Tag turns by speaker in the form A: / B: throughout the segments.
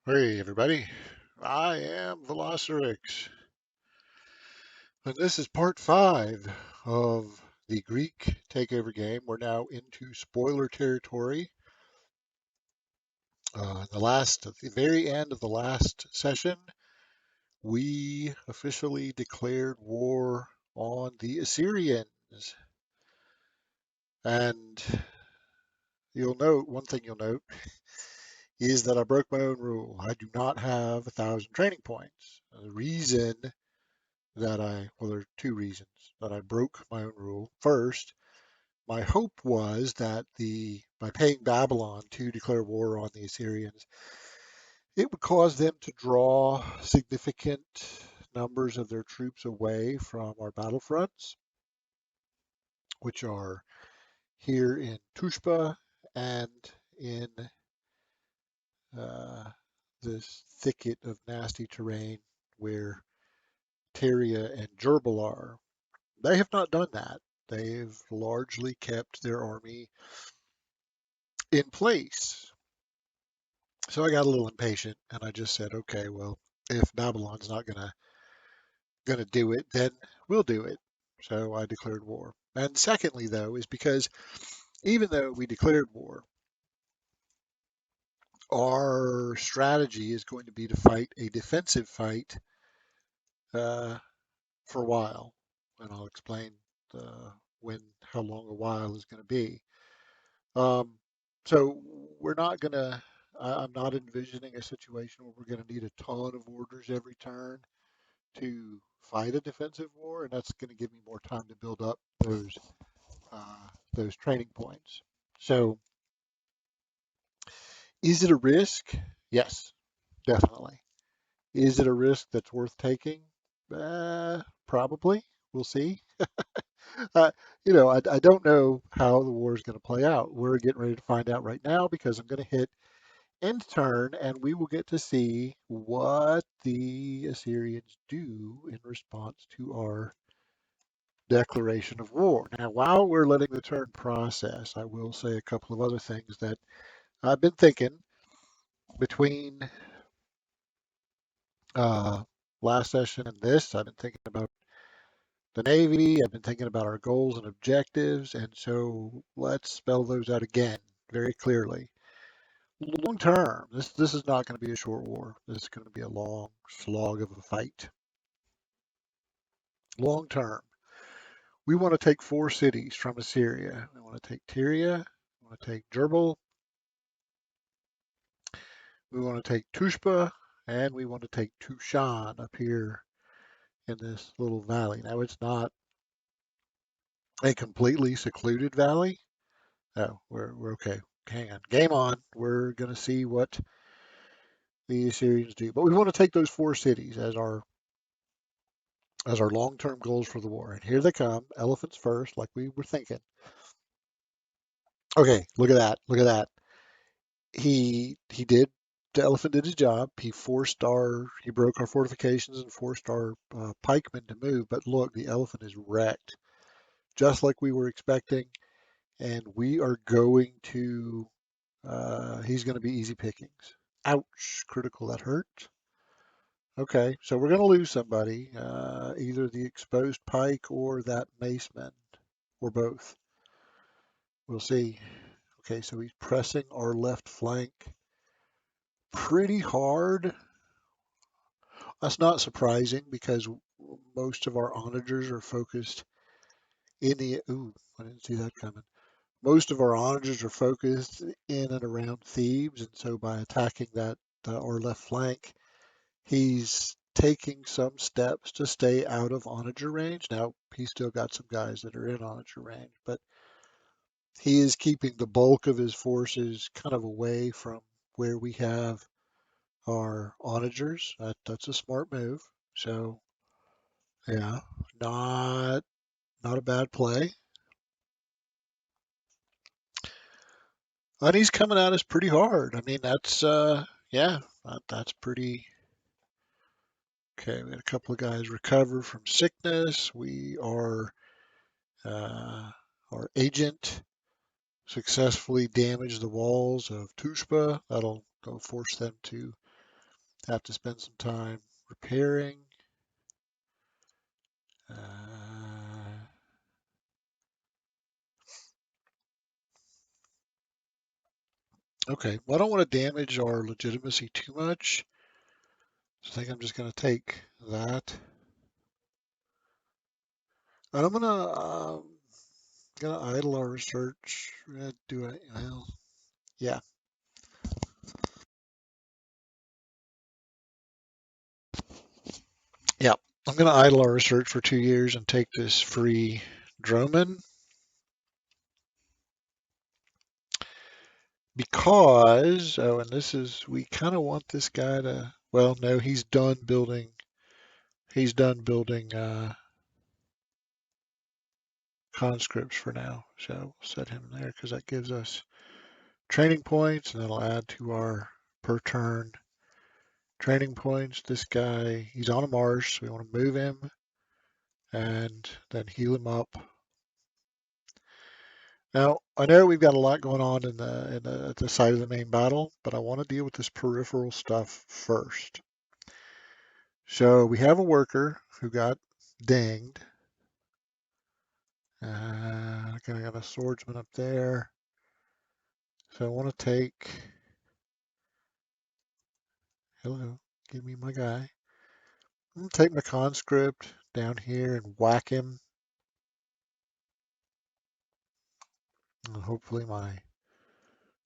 A: Hey everybody, I am Velocirix, and this is part 5 of the Greek Takeover game. We're now into spoiler territory. At the very end of the last session, we officially declared war on the Assyrians. And one thing you'll note is that I broke my own rule. I do not have 1,000 training points. The reason there are two reasons that I broke my own rule. First, my hope was that by paying Babylon to declare war on the Assyrians, it would cause them to draw significant numbers of their troops away from our battlefronts, which are here in Tushpa and in uh, this thicket of nasty terrain where Tyria and Gerbil are. They have not done that. They've largely kept their army in place. So I got a little impatient and I just said, okay, well, if Babylon's not gonna do it, then we'll do it. So I declared war. And secondly, though, is because even though we declared war, our strategy is going to be to fight a defensive fight uh, for a while, and I'll explain how long a while is going to be. Um, so we're not gonna. I'm not envisioning a situation where we're going to need a ton of orders every turn to fight a defensive war, and that's going to give me more time to build up those training points. So, is it a risk? Yes, definitely. Is it a risk that's worth taking? Probably. We'll see. Uh, I don't know how the war is going to play out. We're getting ready to find out right now because I'm going to hit end turn, and we will get to see what the Assyrians do in response to our declaration of war. Now, while we're letting the turn process, I will say a couple of other things that I've been thinking between uh, last session and this. I've been thinking about the Navy. I've been thinking about our goals and objectives. And so let's spell those out again very clearly. Long term, this is not going to be a short war. This is going to be a long slog of a fight. Long term, we want to take 4 cities from Assyria. We want to take Tyria, we want to take Gerbil, we want to take Tushpa, and we want to take Tushan up here in this little valley. Now, it's not a completely secluded valley. No, we're okay. Hang on. Game on. We're going to see what the Assyrians do. But we want to take those 4 cities as our long-term goals for the war. And here they come. Elephants first, like we were thinking. Okay, look at that. Look at that. He did the elephant did his job. He broke our fortifications and forced our pikemen to move. But look, the elephant is wrecked, just like we were expecting. And we are going to he's going to be easy pickings. Ouch, critical, that hurt. Okay, so we're going to lose somebody, either the exposed pike or that maceman, or both. We'll see. Okay, so he's pressing our left flank pretty hard. That's not surprising because most of our onagers are focused in the. Ooh, I didn't see that coming. Most of our onagers are focused in and around Thebes, and so by attacking that our left flank, he's taking some steps to stay out of onager range. Now, he's still got some guys that are in onager range, but he is keeping the bulk of his forces kind of away from where we have our onagers. That's a smart move. So, yeah, not not a bad play. And he's coming at us pretty hard. I mean, yeah, that's pretty. Okay, we had a couple of guys recover from sickness. Uh, our agent successfully damaged the walls of Tushpa. That'll force them to have to spend some time repairing. Okay, well, I don't want to damage our legitimacy too much. So I think I'm just going to take that. And I'm gonna idle our research. We're gonna do it. Well, yeah, yeah. I'm gonna idle our research for 2 years and take this free Droman because and this is we kind of want this guy to. Well, no, he's done building. He's done building conscripts for now. So we'll set him there because that gives us training points, and that'll add to our per turn training points. This guy, he's on a marsh, so we want to move him and then heal him up. Now, I know we've got a lot going on at the site of the main battle, but I want to deal with this peripheral stuff first. So we have a worker who got dinged. I got a swordsman up there. So I want to take. Hello, give me my guy. I'm gonna take my conscript down here and whack him. And hopefully my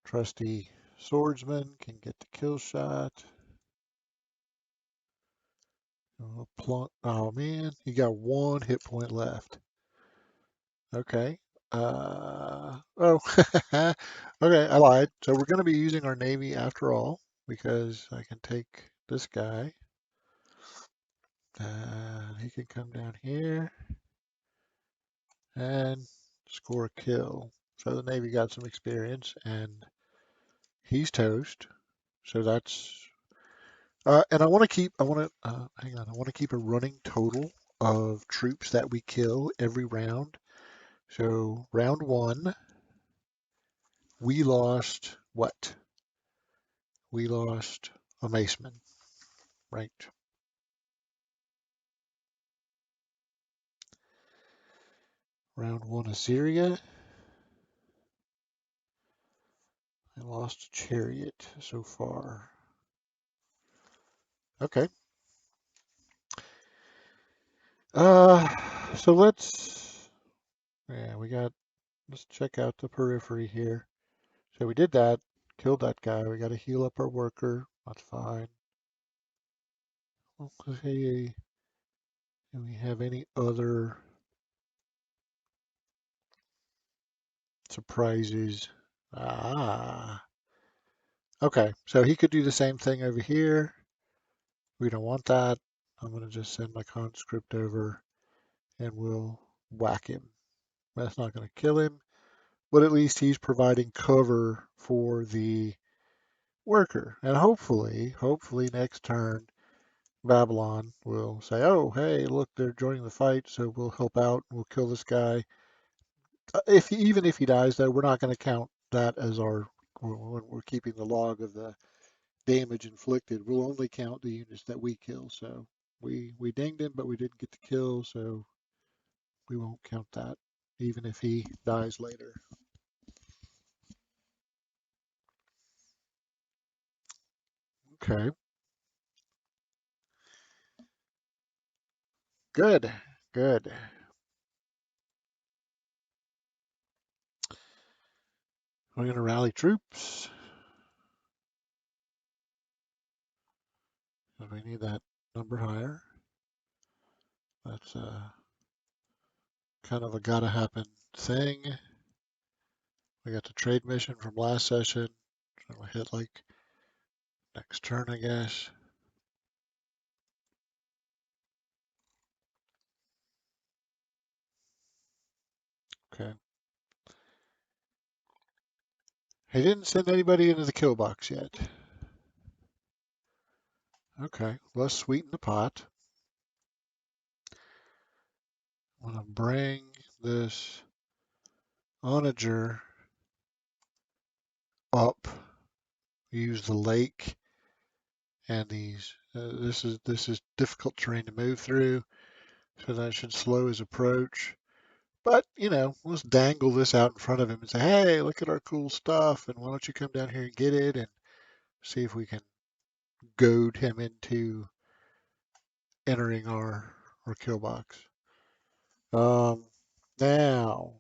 A: trusty swordsman can get the kill shot. Oh man, he got 1 hit point left. Okay. Oh, okay, I lied. So we're going to be using our navy after all because I can take this guy. He can come down here and score a kill. So the navy got some experience and he's toast. So that's and I want to keep. I want to hang on. I want to keep a running total of troops that we kill every round. So round one, we lost what? We lost a maceman, right? Round one, Assyria. I lost a chariot so far. Okay. So yeah, let's check out the periphery here. So we did that, killed that guy. We got to heal up our worker. That's fine. Okay. Do we have any other surprises? Ah. Okay, so he could do the same thing over here. We don't want that. I'm going to just send my conscript over and we'll whack him. That's not going to kill him, but at least he's providing cover for the worker. And hopefully next turn, Babylon will say, oh, hey, look, they're joining the fight, so we'll help out. We'll kill this guy. Even if he dies, though, we're not going to count that as when we're keeping the log of the damage inflicted. We'll only count the units that we kill. So we dinged him, but we didn't get the kill, so we won't count that, even if he dies later. Okay, good, good. We're gonna rally troops. We need that number higher. That's kind of a gotta happen thing. We got the trade mission from last session. So we'll hit like next turn, I guess. Okay. He didn't send anybody into the kill box yet. Okay, let's sweeten the pot. I'm gonna bring this onager up, use the lake and these this is difficult terrain to move through, so that should slow his approach. But let's dangle this out in front of him and say, "Hey, look at our cool stuff, and why don't you come down here and get it?" And see if we can goad him into entering our kill box. Um, Now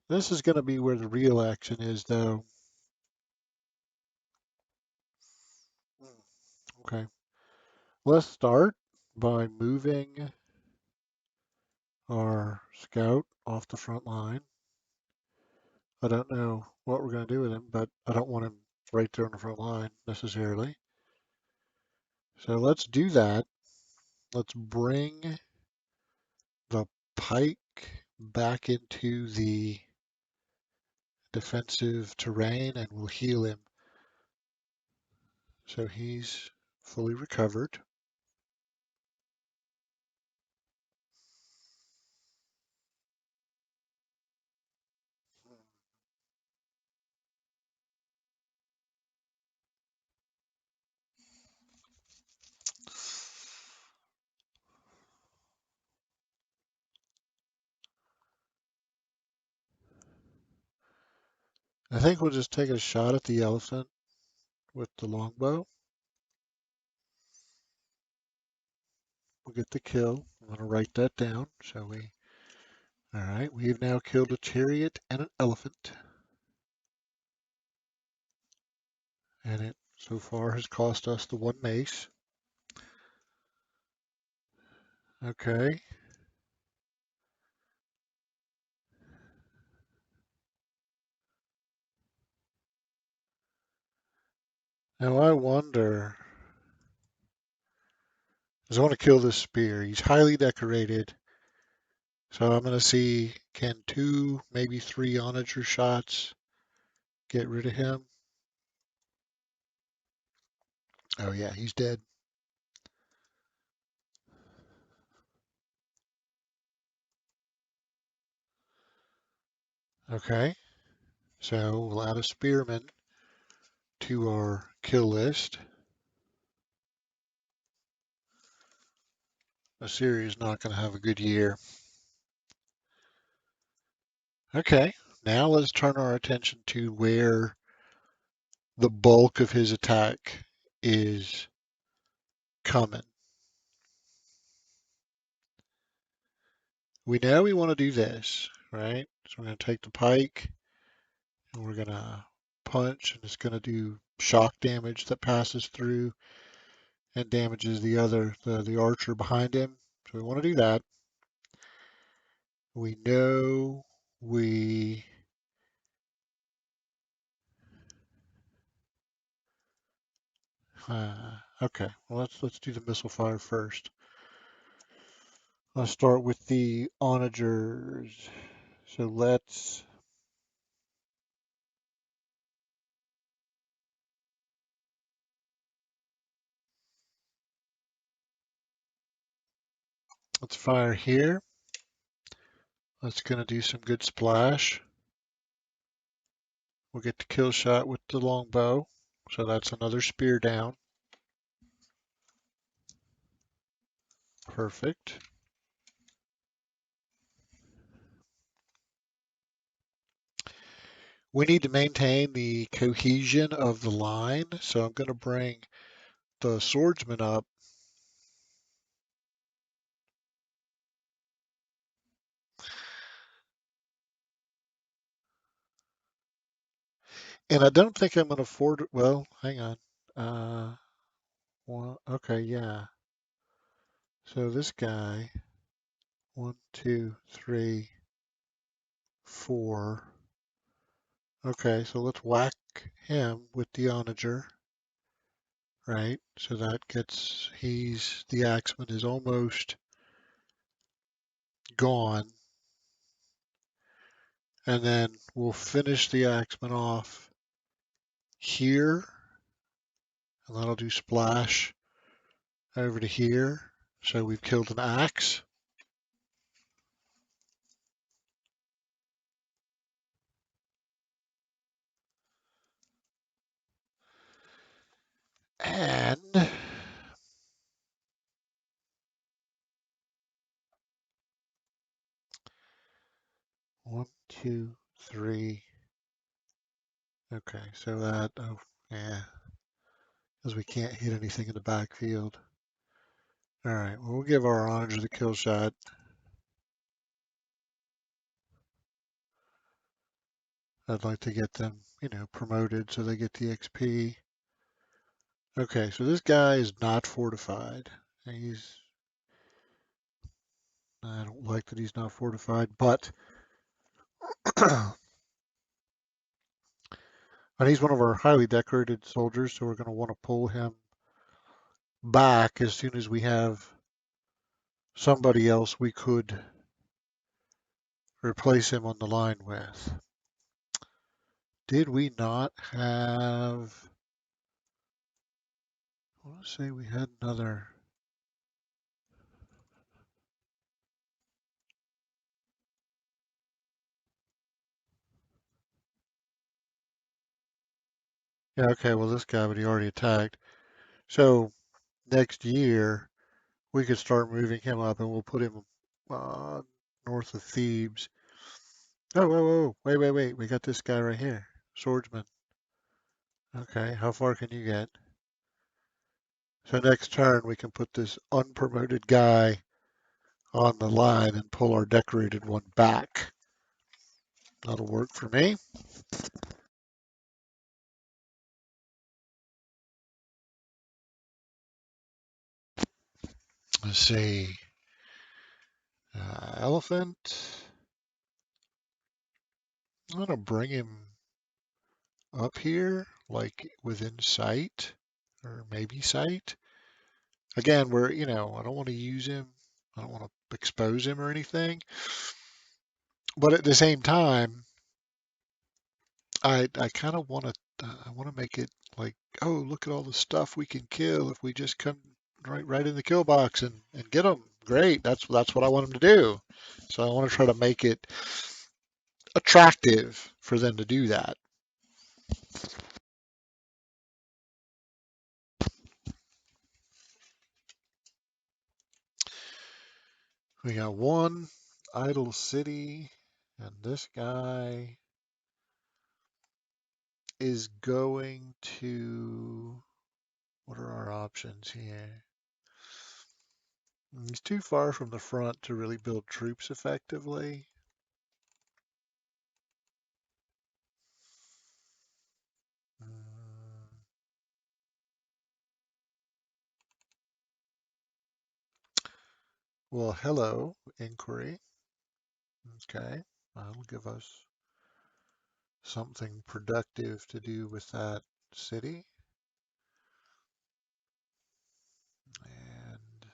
A: this is going to be where the real action is, though. Okay, let's start by moving our scout off the front line. I don't know what we're going to do with him, but I don't want him right there on the front line necessarily. So let's do that. Let's bring the pike back into the defensive terrain and we'll heal him. So he's fully recovered. I think we'll just take a shot at the elephant with the longbow. We'll get the kill. I'm going to write that down, shall we? All right, we've now killed a chariot and an elephant. And it so far has cost us the one mace. Okay. Now I wonder, because I want to kill this spear. He's highly decorated. So I'm going to see, can two, maybe three onager shots get rid of him? Oh yeah, he's dead. Okay, so we'll add a spearman to our kill list. Assyria is not going to have a good year. Okay, now let's turn our attention to where the bulk of his attack is coming. We know we want to do this, right? So we're going to take the pike and we're going to punch, and it's going to do shock damage that passes through and damages the archer behind him. So we want to do that. We know we okay. Well, let's do the missile fire first. Let's start with the onagers. So let's fire here. That's going to do some good splash. We'll get the kill shot with the longbow. So that's another spear down. Perfect. We need to maintain the cohesion of the line. So I'm going to bring the swordsman up. And I don't think I'm going to afford it. Well, hang on. Well, okay, yeah. So this guy, one, two, three, four. Okay, so let's whack him with the onager, right? So that gets, the axeman is almost gone. And then we'll finish the axeman off here, and that'll do splash over to here. So we've killed an axe. One, two, three. Okay, so that, oh, yeah, because we can't hit anything in the backfield. All right, well, we'll give our orange the kill shot. I'd like to get them, promoted so they get the XP. Okay, so this guy is not fortified. He's, I don't like that he's not fortified, but and he's one of our highly decorated soldiers, so we're going to want to pull him back as soon as we have somebody else we could replace him on the line with. Did we not have, I want to say we had another. Yeah, okay, well, this guy, but he already attacked. So next year, we could start moving him up and we'll put him uh, north of Thebes. Oh, whoa, whoa, wait, wait, wait. We got this guy right here. Swordsman. Okay, how far can you get? So next turn, we can put this unpromoted guy on the line and pull our decorated one back. That'll work for me. Let's see. Elephant. I'm going to bring him up here, like within sight, or maybe sight. Again, I don't want to use him. I don't want to expose him or anything. But at the same time, I kind of want to I want to make it like, oh, look at all the stuff we can kill if we just come right in the kill box and get them. Great. That's what I want them to do. So I want to try to make it attractive for them to do that. We got one idle city, and this guy is going to. What are our options here? He's too far from the front to really build troops effectively. Mm, Well, hello, inquiry. Okay, that'll give us something productive to do with that city. And,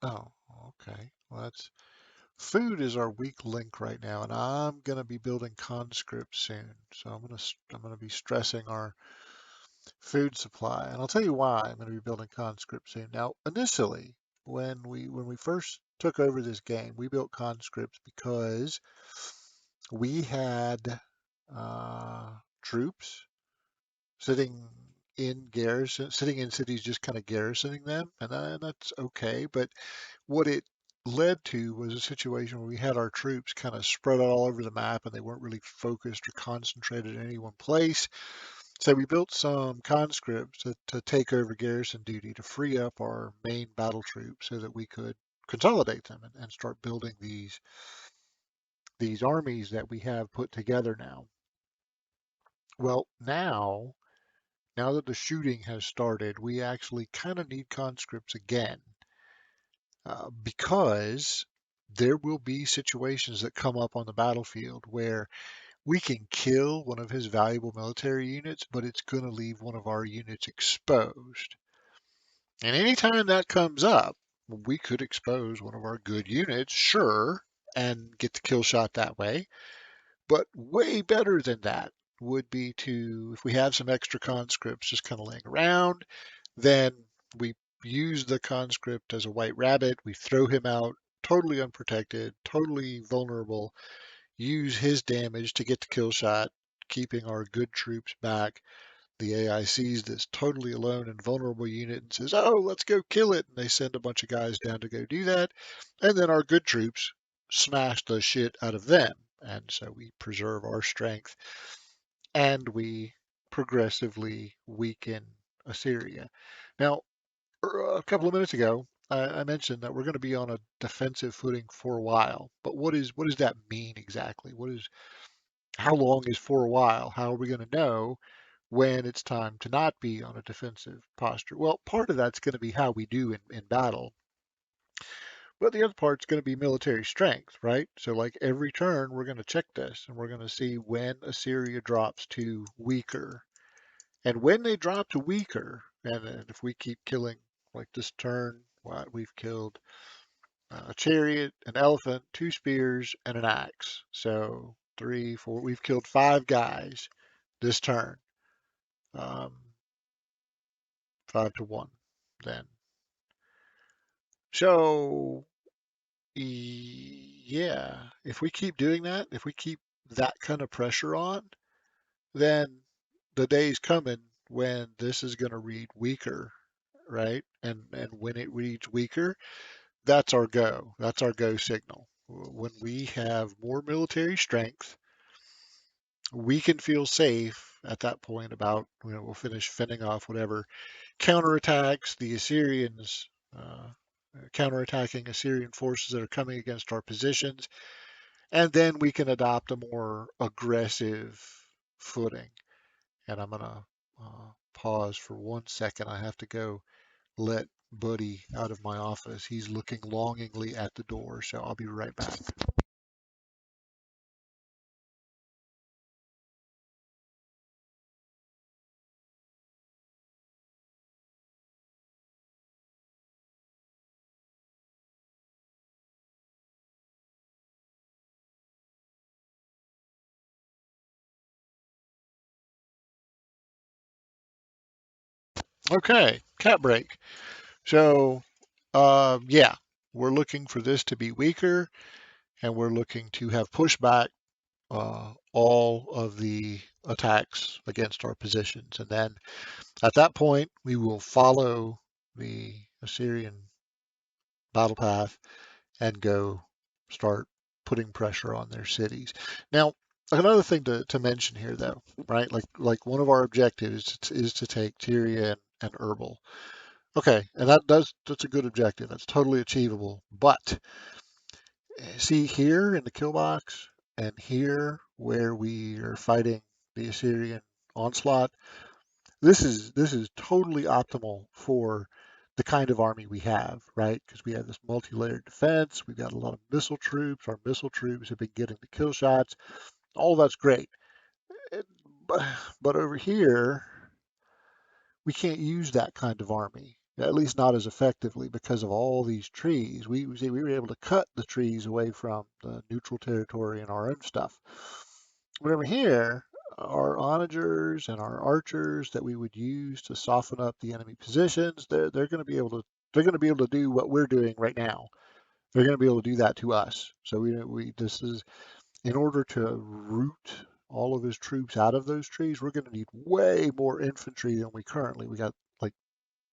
A: oh, okay. Well, that's food is our weak link right now, and I'm going to be building conscripts soon. So I'm going to be stressing our food supply, and I'll tell you why I'm going to be building conscripts soon. Now, initially, when we first took over this game, we built conscripts because we had uh, troops sitting sitting in cities, just kind of garrisoning them, and that's okay. But what it led to was a situation where we had our troops kind of spread out all over the map, and they weren't really focused or concentrated in any one place. So we built some conscripts to take over garrison duty to free up our main battle troops so that we could consolidate them and start building these armies that we have put together now. Well, now that the shooting has started, we actually kind of need conscripts again because there will be situations that come up on the battlefield where we can kill one of his valuable military units, but it's going to leave one of our units exposed. And anytime that comes up, we could expose one of our good units, sure, and get the kill shot that way. But way better than that would be to, if we have some extra conscripts just kind of laying around, then we use the conscript as a white rabbit. We throw him out totally unprotected, totally vulnerable, use his damage to get the kill shot, keeping our good troops back. the AI sees this totally alone and vulnerable unit and says, "Oh, let's go kill it." And they send a bunch of guys down to go do that. And then our good troops smash the shit out of them. And so we preserve our strength and we progressively weaken Assyria. Now, a couple of minutes ago, I mentioned that we're going to be on a defensive footing for a while. But what does that mean exactly? How long is for a while? How are we going to know when it's time to not be on a defensive posture? Well, part of that's going to be how we do in battle, but the other part's going to be military strength, right? So, like every turn, we're going to check this and we're going to see when Assyria drops to weaker. And when they drop to weaker, and if we keep killing, like this turn, what we've killed a chariot, an elephant, two spears, and an axe. So three, four. We've killed five guys this turn. Um, 5-1 then. So yeah, if we keep doing that, if we keep that kind of pressure on, then the day's coming when this is going to read weaker, right? And when it reads weaker, that's our go. That's our go signal. When we have more military strength, we can feel safe at that point about, we'll finish fending off whatever counterattacks the Assyrians, counterattacking Assyrian forces that are coming against our positions, and then we can adopt a more aggressive footing. And I'm gonna pause for 1 second. I have to go let Buddy out of my office. He's looking longingly at the door, so I'll be right back. Okay, cat break. So, yeah, we're looking for this to be weaker, and we're looking to have pushback all of the attacks against our positions. And then at that point, we will follow the Assyrian battle path and go start putting pressure on their cities. Now, another thing to mention here, though, right? Like one of our objectives is to take Tyria and Erbil. Okay, and that's a good objective. That's totally achievable. But see here in the kill box and here where we are fighting the Assyrian onslaught, this is totally optimal for the kind of army we have, right? Because we have this multi-layered defense, we've got a lot of missile troops, our missile troops have been getting the kill shots, all that's great. It- But, but over here, we can't use that kind of army, at least not as effectively because of all these trees. We were able to cut the trees away from the neutral territory and our own stuff. But over here, our onagers and our archers that we would use to soften up the enemy positions, they're going to be able to do what we're doing right now. They're going to be able to do that to us. So we this is in order to root all of his troops out of those trees, we're going to need way more infantry than we currently. We got like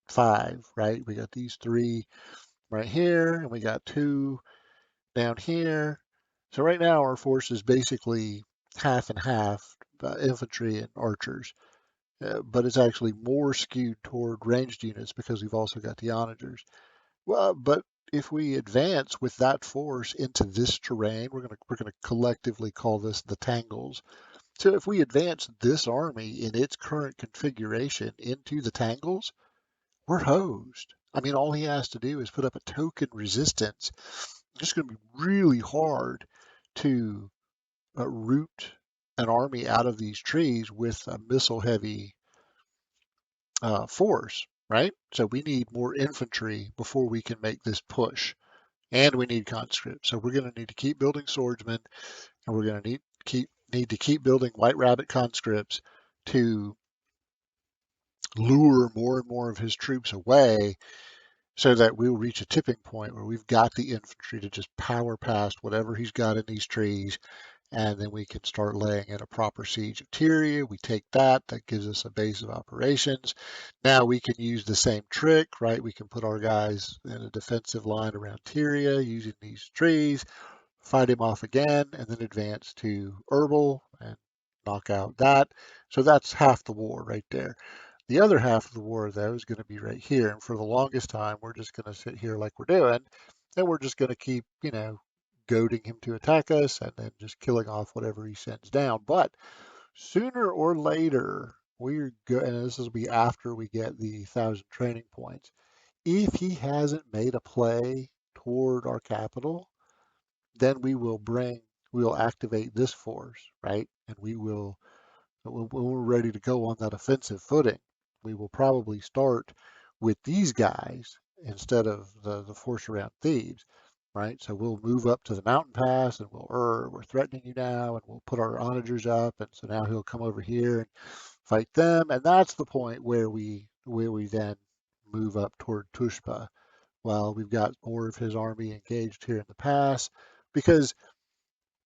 A: five, right? We got these three right here, and we got two down here. So right now our force is basically half and half, infantry and archers, but it's actually more skewed toward ranged units because we've also got the onagers. Well, but if we advance with that force into this terrain, we're gonna collectively call this the tangles. So if we advance this army in its current configuration into the tangles, we're hosed. I mean, all he has to do is put up a token resistance. It's just going to be really hard to root an army out of these trees with a missile heavy force, right? So we need more infantry before we can make this push. And we need conscripts. So we're going to need to keep building swordsmen, and we're going to need to keep building white rabbit conscripts to lure more and more of his troops away so that we'll reach a tipping point where we've got the infantry to just power past whatever he's got in these trees and then we can start laying in a proper siege of Tyria. We take that, that gives us a base of operations. Now we can use the same trick, right? We can put our guys in a defensive line around Tyria using these trees, fight him off again, and then advance to Herbal and knock out that. So that's half the war right there. The other half of the war, though, is going to be right here. And for the longest time, we're just going to sit here like we're doing, and we're just going to keep, goading him to attack us and then just killing off whatever he sends down. But sooner or later, we're good, and this will be after we get the 1,000 training points. If he hasn't made a play toward our capital, then we'll activate this force, right? And when we're ready to go on that offensive footing, we will probably start with these guys instead of the force around Thebes, right? So we'll move up to the mountain pass and we're threatening you now, and we'll put our onagers up, and so now he'll come over here and fight them, and that's the point where we then move up toward Tushpa while we've got more of his army engaged here in the pass, because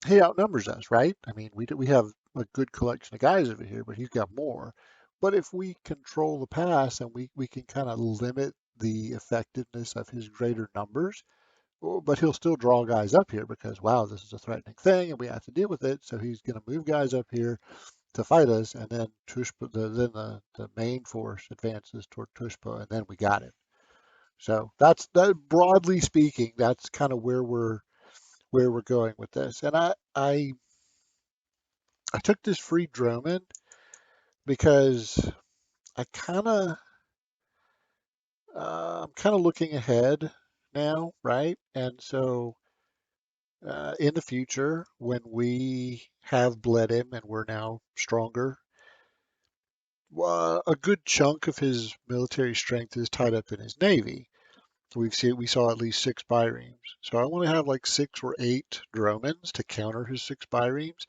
A: he outnumbers us, right? I mean, we have a good collection of guys over here, but he's got more. But if we control the pass and we can kind of limit the effectiveness of his greater numbers, but he'll still draw guys up here because, wow, this is a threatening thing and we have to deal with it. So he's going to move guys up here to fight us, and then the main force advances toward Tushpa, and then we got him. So that's that. Broadly speaking, that's kind of where we're going with this. And I took this free Droman because I I'm kind of looking ahead now, right? And so in the future, when we have bled him and we're now stronger, a good chunk of his military strength is tied up in his navy. So we saw at least 6 biremes. So I want to have like 6 or 8 Dromans to counter his 6 biremes.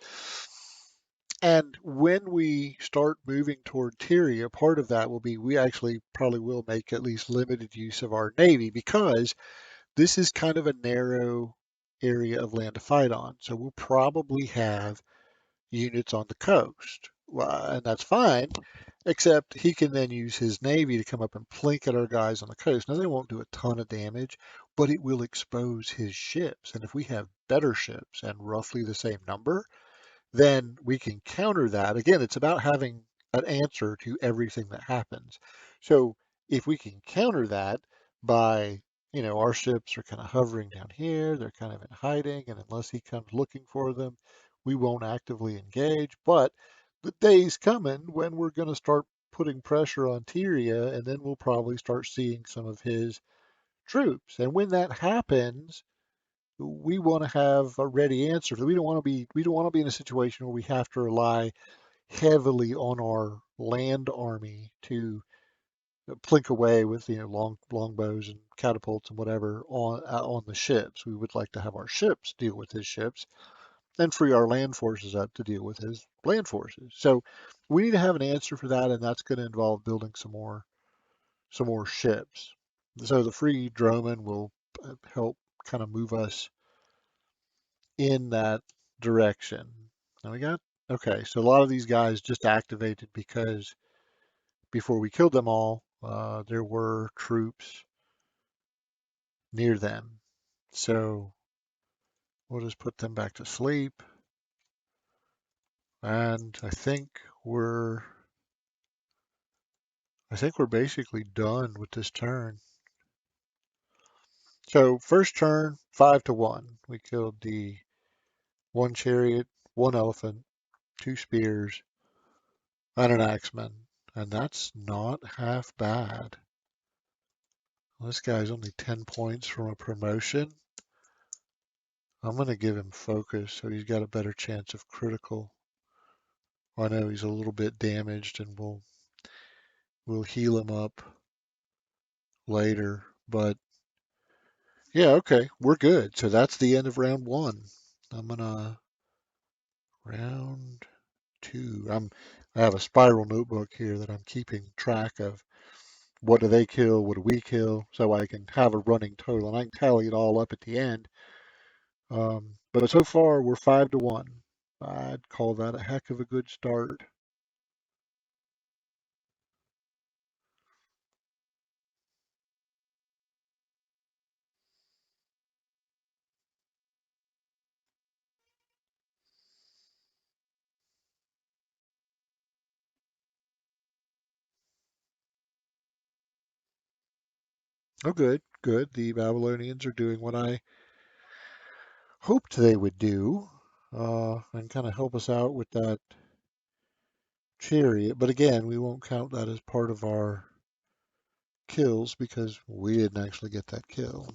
A: And when we start moving toward Tyria, part of that will be we actually probably will make at least limited use of our navy, because this is kind of a narrow area of land to fight on. So we'll probably have units on the coast. Well, and that's fine, except he can then use his navy to come up and plink at our guys on the coast. Now, they won't do a ton of damage, but it will expose his ships. And if we have better ships and roughly the same number, then we can counter that. Again, it's about having an answer to everything that happens. So if we can counter that by, our ships are kind of hovering down here, they're kind of in hiding, and unless he comes looking for them, we won't actively engage. But the day's coming when we're going to start putting pressure on Tyria, and then we'll probably start seeing some of his troops. And when that happens, we want to have a ready answer. We don't want to be in a situation where we have to rely heavily on our land army to plink away with longbows and catapults and whatever on the ships. We would like to have our ships deal with his ships and free our land forces up to deal with his land forces. So we need to have an answer for that, and that's going to involve building some more ships. So the free Droman will help kind of move us in that direction. Now okay, so a lot of these guys just activated because before we killed them all, there were troops near them. So we'll just put them back to sleep. And I think we're basically done with this turn. So first turn, 5-1. We killed the 1 chariot, 1 elephant, 2 spears, and an axeman. And that's not half bad. This guy's only 10 points from a promotion. I'm going to give him focus so he's got a better chance of critical. I know he's a little bit damaged, and we'll heal him up later. But yeah, okay, we're good. So that's the end of round 1. I'm gonna round 2. I have a spiral notebook here that I'm keeping track of. What do they kill? What do we kill? So I can have a running total, and I can tally it all up at the end. But so far we're 5-1. I'd call that a heck of a good start. Oh, good, good. The Babylonians are doing what I hoped they would do, and kind of help us out with that chariot. But again, we won't count that as part of our kills because we didn't actually get that kill.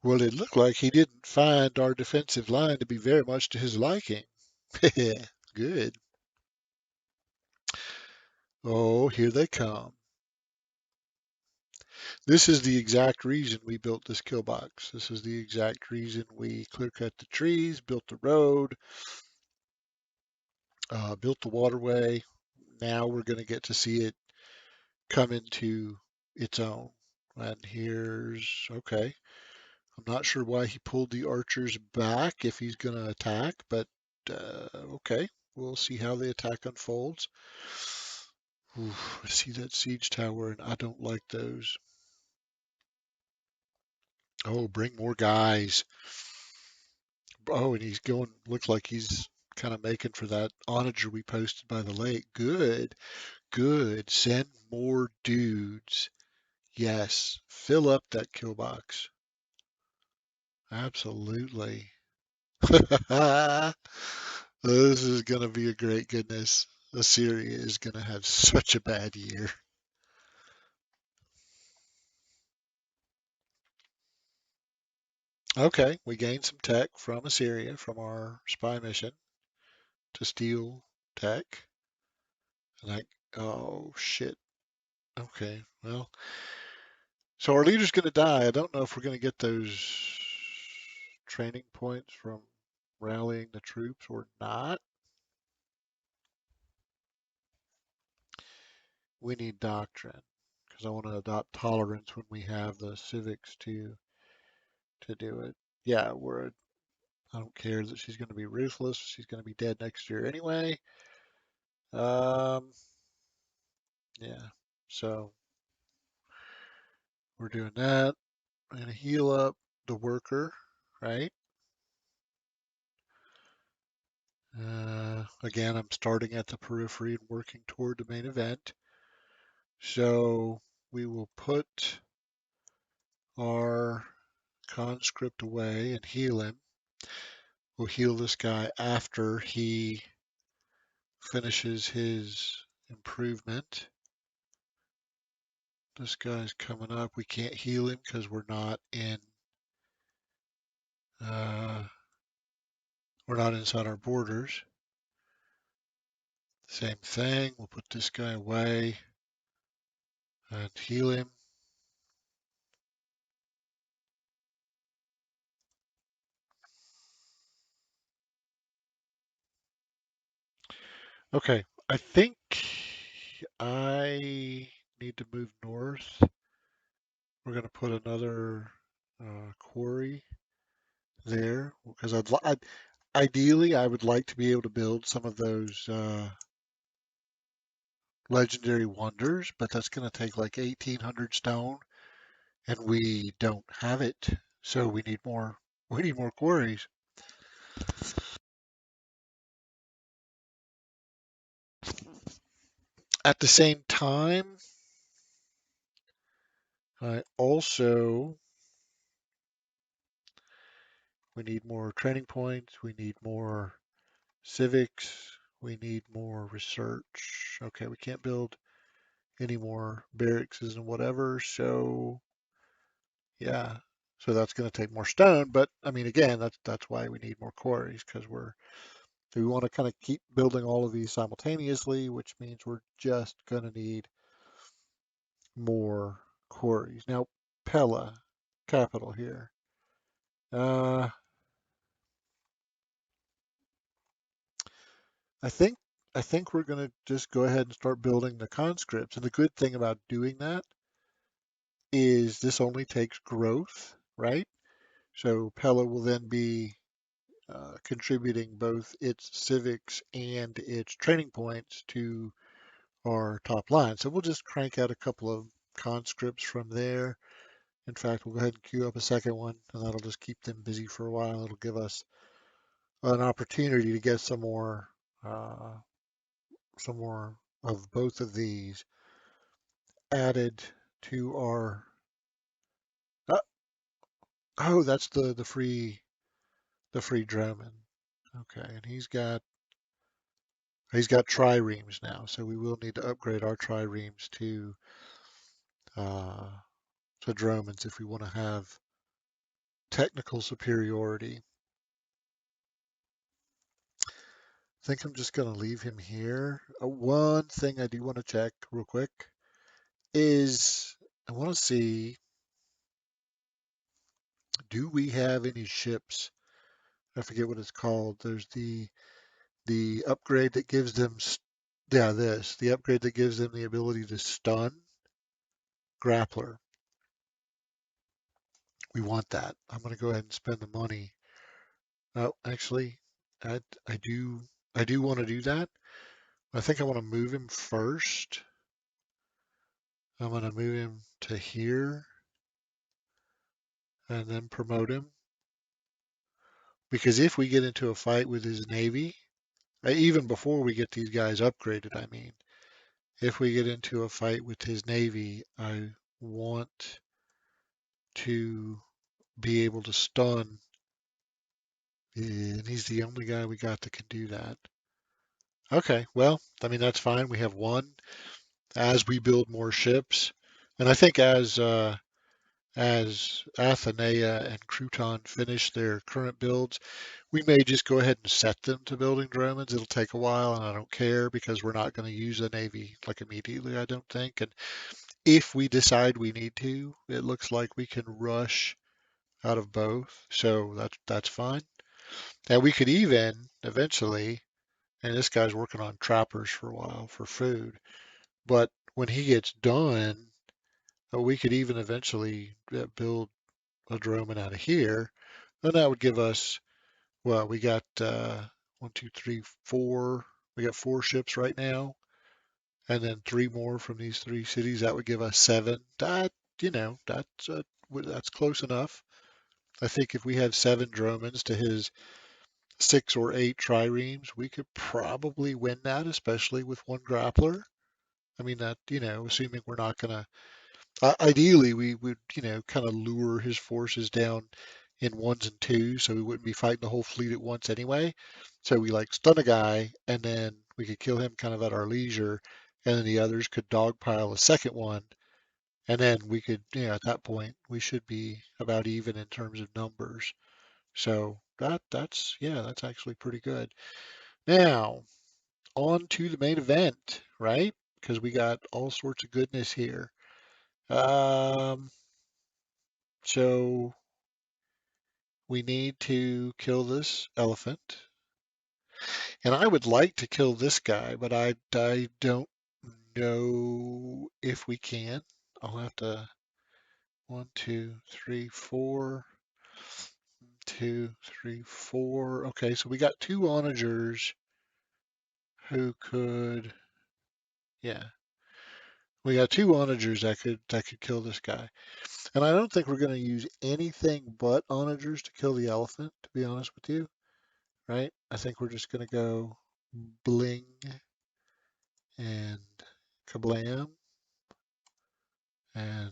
A: Well, it looked like he didn't find our defensive line to be very much to his liking. Good. Oh, here they come. This is the exact reason we built this kill box. This is the exact reason we clear cut the trees, built the road, built the waterway. Now we're going to get to see it come into its own. And here's, okay, I'm not sure why he pulled the archers back if he's going to attack, but okay, we'll see how the attack unfolds. Oof, I see that siege tower, and I don't like those. Oh, bring more guys. Oh, and he's going, looks like he's kind of making for that onager we posted by the lake. Good, good. Send more dudes. Yes, fill up that kill box. Absolutely. This is going to be a great goodness. Assyria is going to have such a bad year. Okay, we gained some tech from Assyria from our spy mission to steal tech. And oh shit. Okay, well, so our leader's going to die. I don't know if we're going to get those training points from rallying the troops or not. We need doctrine because I want to adopt tolerance when we have the civics to do it. Yeah, I don't care that she's going to be ruthless. She's going to be dead next year anyway. Um, yeah. So we're doing that. I'm going to heal up the worker, right? Again, I'm starting at the periphery and working toward the main event. So we will put our conscript away and heal him. We'll heal this guy after he finishes his improvement. This guy's coming up. We can't heal him because uh, we're not inside our borders. Same thing. We'll put this guy away and heal him. Okay, I think I need to move north. We're going to put another quarry there because ideally I would like to be able to build some of those legendary wonders, but that's going to take like 1,800 stone, and we don't have it. So we need more. We need more quarries. At the same time, I also we need more training points. We need more civics. We need more research. Okay, we can't build any more barracks and whatever. So yeah, so that's going to take more stone. But I mean, again, that's why we need more quarries because we want to kind of keep building all of these simultaneously, which means we're just going to need more quarries. Now, Pella, capital here. Uh, I think I think we're going to just go ahead and start building the conscripts. And the good thing about doing that is this only takes growth, right? So Pella will then be contributing both its civics and its training points to our top line. So we'll just crank out a couple of conscripts from there. In fact, we'll go ahead and queue up a second one, and that'll just keep them busy for a while. It'll give us an opportunity to get uh, some more of both of these added to our. Uh, oh, that's the free Droman. Okay, and he's got triremes now, so we will need to upgrade our triremes uh, to Dromans if we want to have technical superiority. I think I'm just going to leave him here. One thing I do want to check real quick is I want to see, do we have any ships? I forget what it's called. There's the upgrade that gives them, the upgrade that gives them the ability to stun grappler. We want that. I'm going to go ahead and spend the money. Oh, actually, I, I do want to do that. I think I want to move him first. I'm going to move him to here and then promote him. Because if we get into a fight with his navy, even before we get these guys upgraded, I mean, if we get into a fight with his navy, I want to be able to stun, and he's the only guy we got that can do that. Okay, well, I mean, that's fine. We have one. As we build more ships, and I think as Athenea and Crouton finish their current builds, we may just go ahead and set them to building Dromans. It'll take a while, and I don't care because we're not going to use the Navy like immediately, I don't think. And if we decide we need to, it looks like we can rush out of both, so that's fine. And we could even eventually, and this guy's working on trappers for a while for food, but when he gets done, we could even eventually build a Droman out of here, and that would give us, well, we got one, two, three, four. We got four ships right now, and then three more from these three cities. That would give us seven. That's close enough. I think if we had seven Dromans to his six or eight triremes, we could probably win that, especially with one grappler. I mean that, assuming we're not gonna. Ideally, we would, kind of lure his forces down in ones and twos, so we wouldn't be fighting the whole fleet at once anyway. So we like stun a guy, and then we could kill him kind of at our leisure, and then the others could dogpile a second one, and then we could, at that point, we should be about even in terms of numbers. So that's actually pretty good. Now, on to the main event, right? Because we got all sorts of goodness here. Um, so we need to kill this elephant. And I would like to kill this guy, but I don't know if we can. I'll have to, one, two, three, four, two, three, four. Okay, so we got two onagers who could, yeah, we got two onagers that could kill this guy. And I don't think we're going to use anything but onagers to kill the elephant, to be honest with you, right? I think we're just going to go bling and kablam and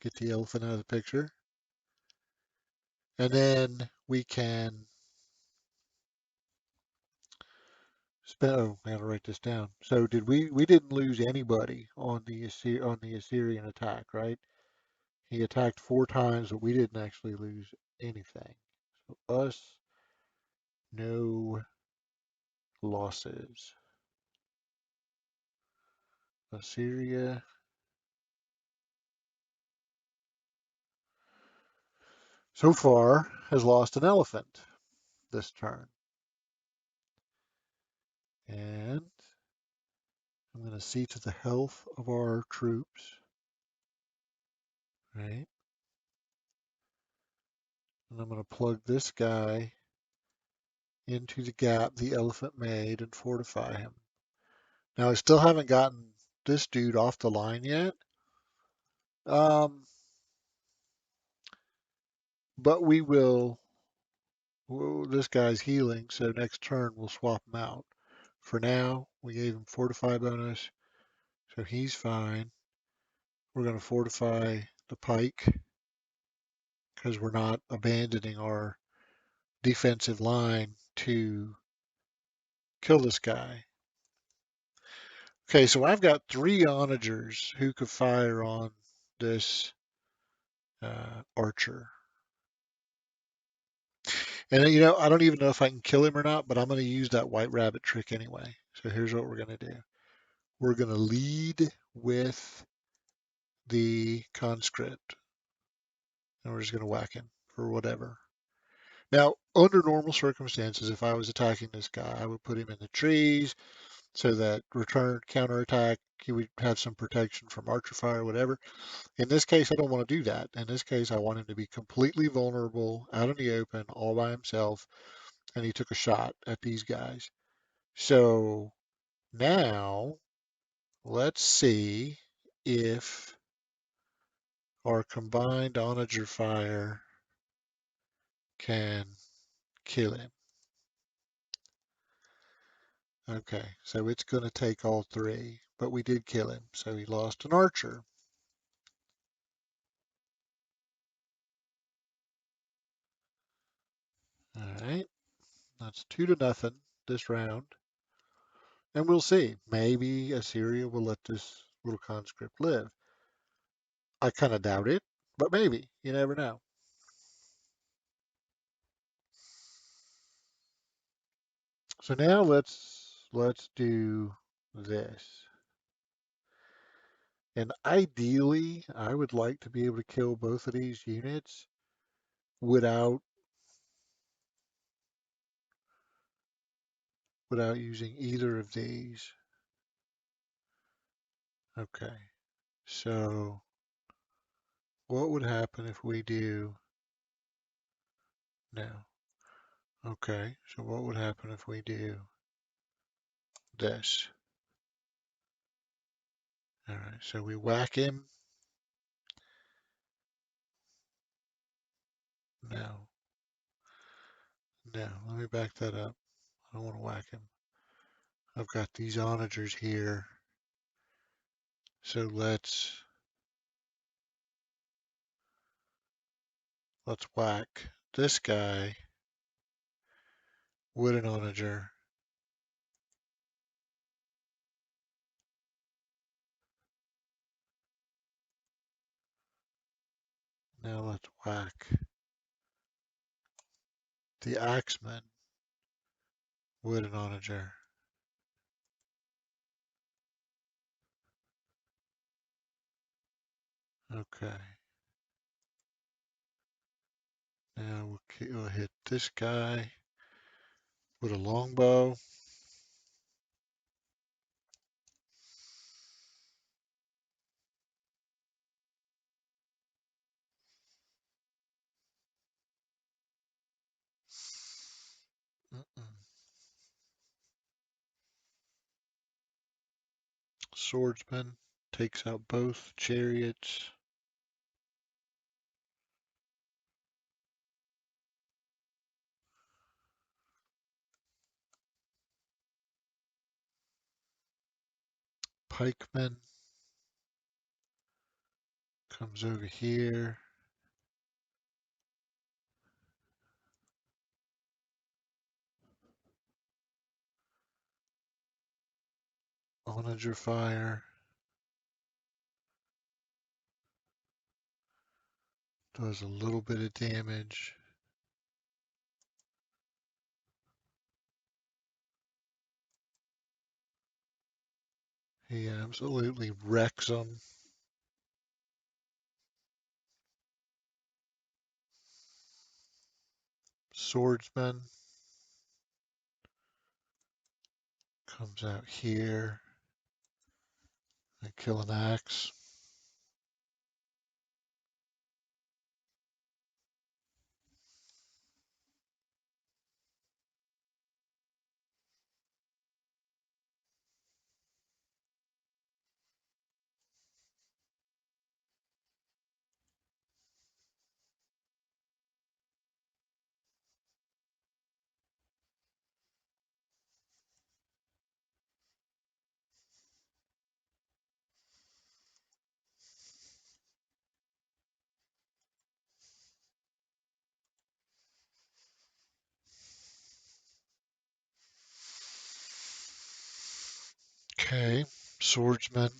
A: get the elephant out of the picture. And then we can spend, oh, I gotta write this down. So we didn't lose anybody on the Assyrian attack, right? He attacked four times, but we didn't actually lose anything. So us, no losses. Assyria, so far, has lost an elephant this turn. going to see to the health of our troops, right? And I'm going to plug this guy into the gap the elephant made and fortify him. Now, I still haven't gotten this dude off the line yet, um, but we will. Well, this guy's healing, so next turn we'll swap him out. For now, we gave him fortify bonus, so he's fine. We're going to fortify the pike because we're not abandoning our defensive line to kill this guy. Okay, so I've got 3 onagers who could fire on this archer. And I don't even know if I can kill him or not, but I'm going to use that white rabbit trick anyway. So here's what we're going to do. We're going to lead with the conscript, and we're just going to whack him for whatever. Now, under normal circumstances, if I was attacking this guy, I would put him in the trees so that return counterattack, he would have some protection from archer fire, whatever. In this case, I don't want to do that. In this case, I want him to be completely vulnerable, out in the open, all by himself, and he took a shot at these guys. So now let's see if our combined onager fire can kill him. Okay, so it's going to take all 3, but we did kill him, so he lost an archer. All right, that's 2-0 this round. And we'll see. Maybe Assyria will let this little conscript live. I kind of doubt it, but maybe. You never know. So now let's do this. And ideally, I would like to be able to kill both of these units without using either of these. Okay. So what would happen if we do now? Okay. So what would happen if we do this? All right. So we whack him. No. No. Let me back that up. I don't want to whack him. I've got these onagers here. So let's whack this guy with an onager. Now let's whack the axeman with an onager. Okay. Now we'll hit this guy with a longbow. Swordsman takes out both chariots. Pikeman comes over here. Onager fire. Does a little bit of damage. He absolutely wrecks them. Swordsman comes out here. I kill an axe. Okay, swordsman.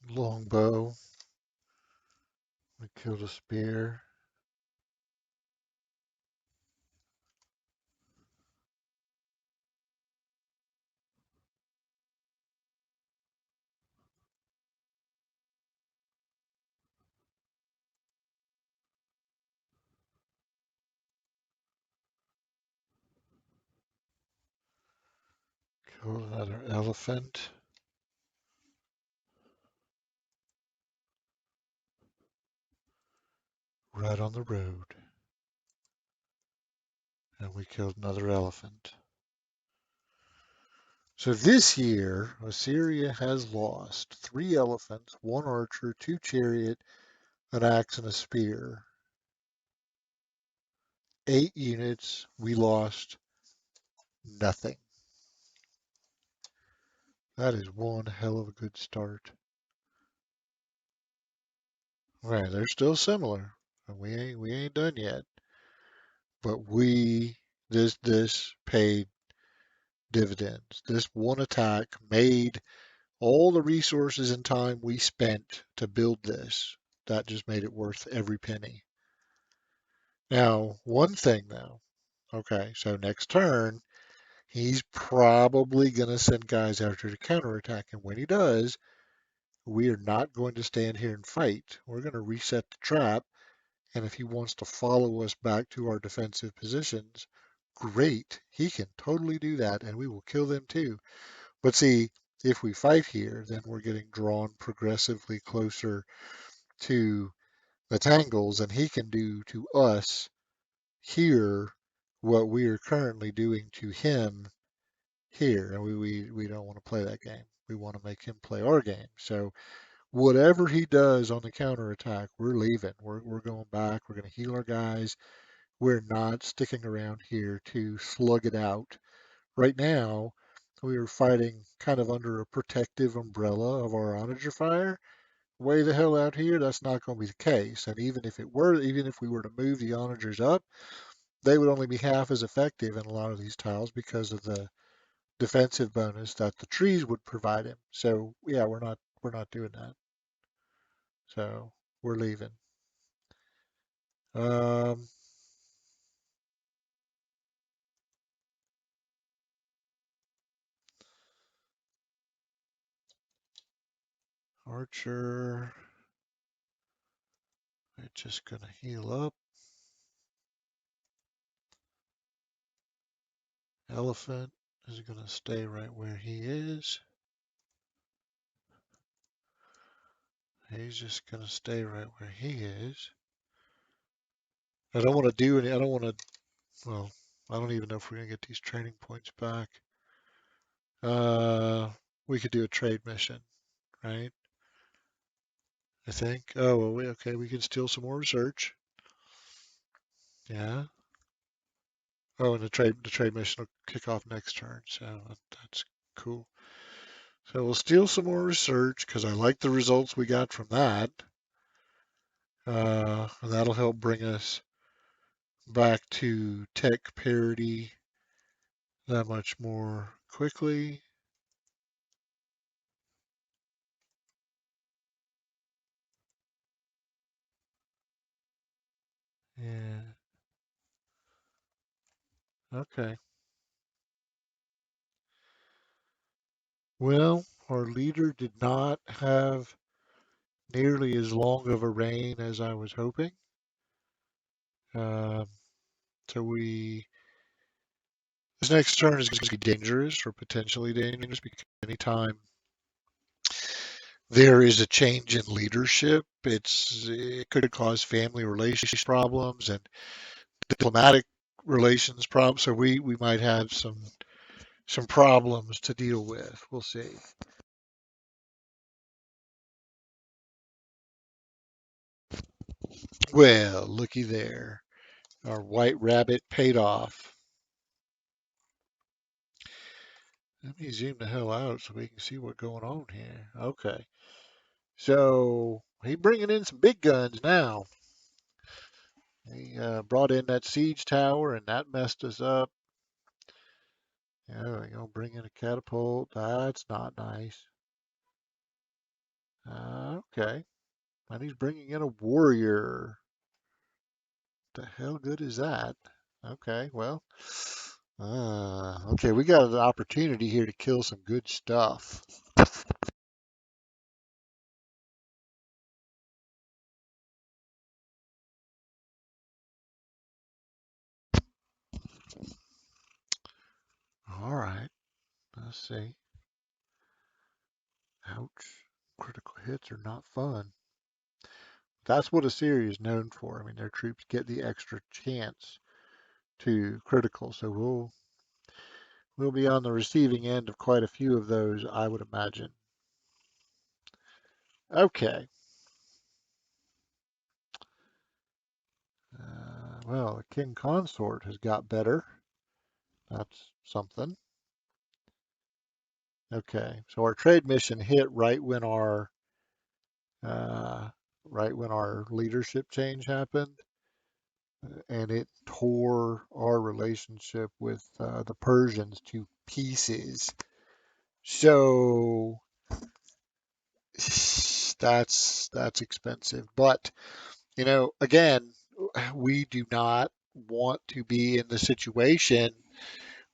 A: Longbow. We killed a spear. Killed another elephant. Right on the road. And we killed another elephant. So this year, Assyria has lost 3 elephants, 1 archer, 2 chariot, an axe, and a spear. 8 units. We lost nothing. That is one hell of a good start. Right, they're still similar. We ain't done yet. But this paid dividends. This one attack made all the resources and time we spent to build this. That just made it worth every penny. Now, one thing though. Okay, so next turn, he's probably going to send guys after to counterattack. And when he does, we are not going to stand here and fight. We're going to reset the trap. And if he wants to follow us back to our defensive positions, great. He can totally do that, and we will kill them too. But see, if we fight here, then we're getting drawn progressively closer to the tangles, and he can do to us here what we are currently doing to him here. And we don't want to play that game. We want to make him play our game. So whatever he does on the counterattack, we're leaving. We're going back. We're going to heal our guys. We're not sticking around here to slug it out. Right now, we are fighting kind of under a protective umbrella of our onager fire. Way the hell out here, that's not going to be the case. And even if we were to move the onagers up, they would only be half as effective in a lot of these tiles because of the defensive bonus that the trees would provide him. So yeah, we're not doing that. So we're leaving. Um, Archer, we're just gonna heal up. Elephant is gonna stay right where he is. He's just gonna stay right where he is. I don't want to do any. I don't want to. Well, I don't even know if we're gonna get these training points back. Uh, we could do a trade mission, right? I think. Oh well, okay. We can steal some more research. Yeah. Oh, and the trade mission will kick off next turn, so that's cool. So we'll steal some more research because I like the results we got from that. And that'll help bring us back to tech parity that much more quickly. Yeah. Okay. Well, our leader did not have nearly as long of a reign as I was hoping. Um, so this next turn is going to be dangerous or potentially dangerous because anytime there is a change in leadership, it could cause family relations problems and diplomatic relations problems. So we might have some problems to deal with. We'll see. Well, looky there. Our white rabbit paid off. Let me zoom the hell out so we can see what's going on here. Okay. So he bringing in some big guns now. He brought in that siege tower and that messed us up. Oh, you know, bring in a catapult. That's not nice. Okay. And he's bringing in a warrior. The hell good is that? Okay, well. Okay, we got an opportunity here to kill some good stuff. All right, let's see. Ouch. Critical hits are not fun. That's what Assyria is known for. I mean, their troops get the extra chance to critical, so we'll be on the receiving end of quite a few of those, I would imagine. Okay. Well, the king consort has got better. That's something. Okay, so our trade mission hit uh, right when our leadership change happened, and it tore our relationship with the Persians to pieces. So that's expensive. But you know, again, we do not want to be in the situation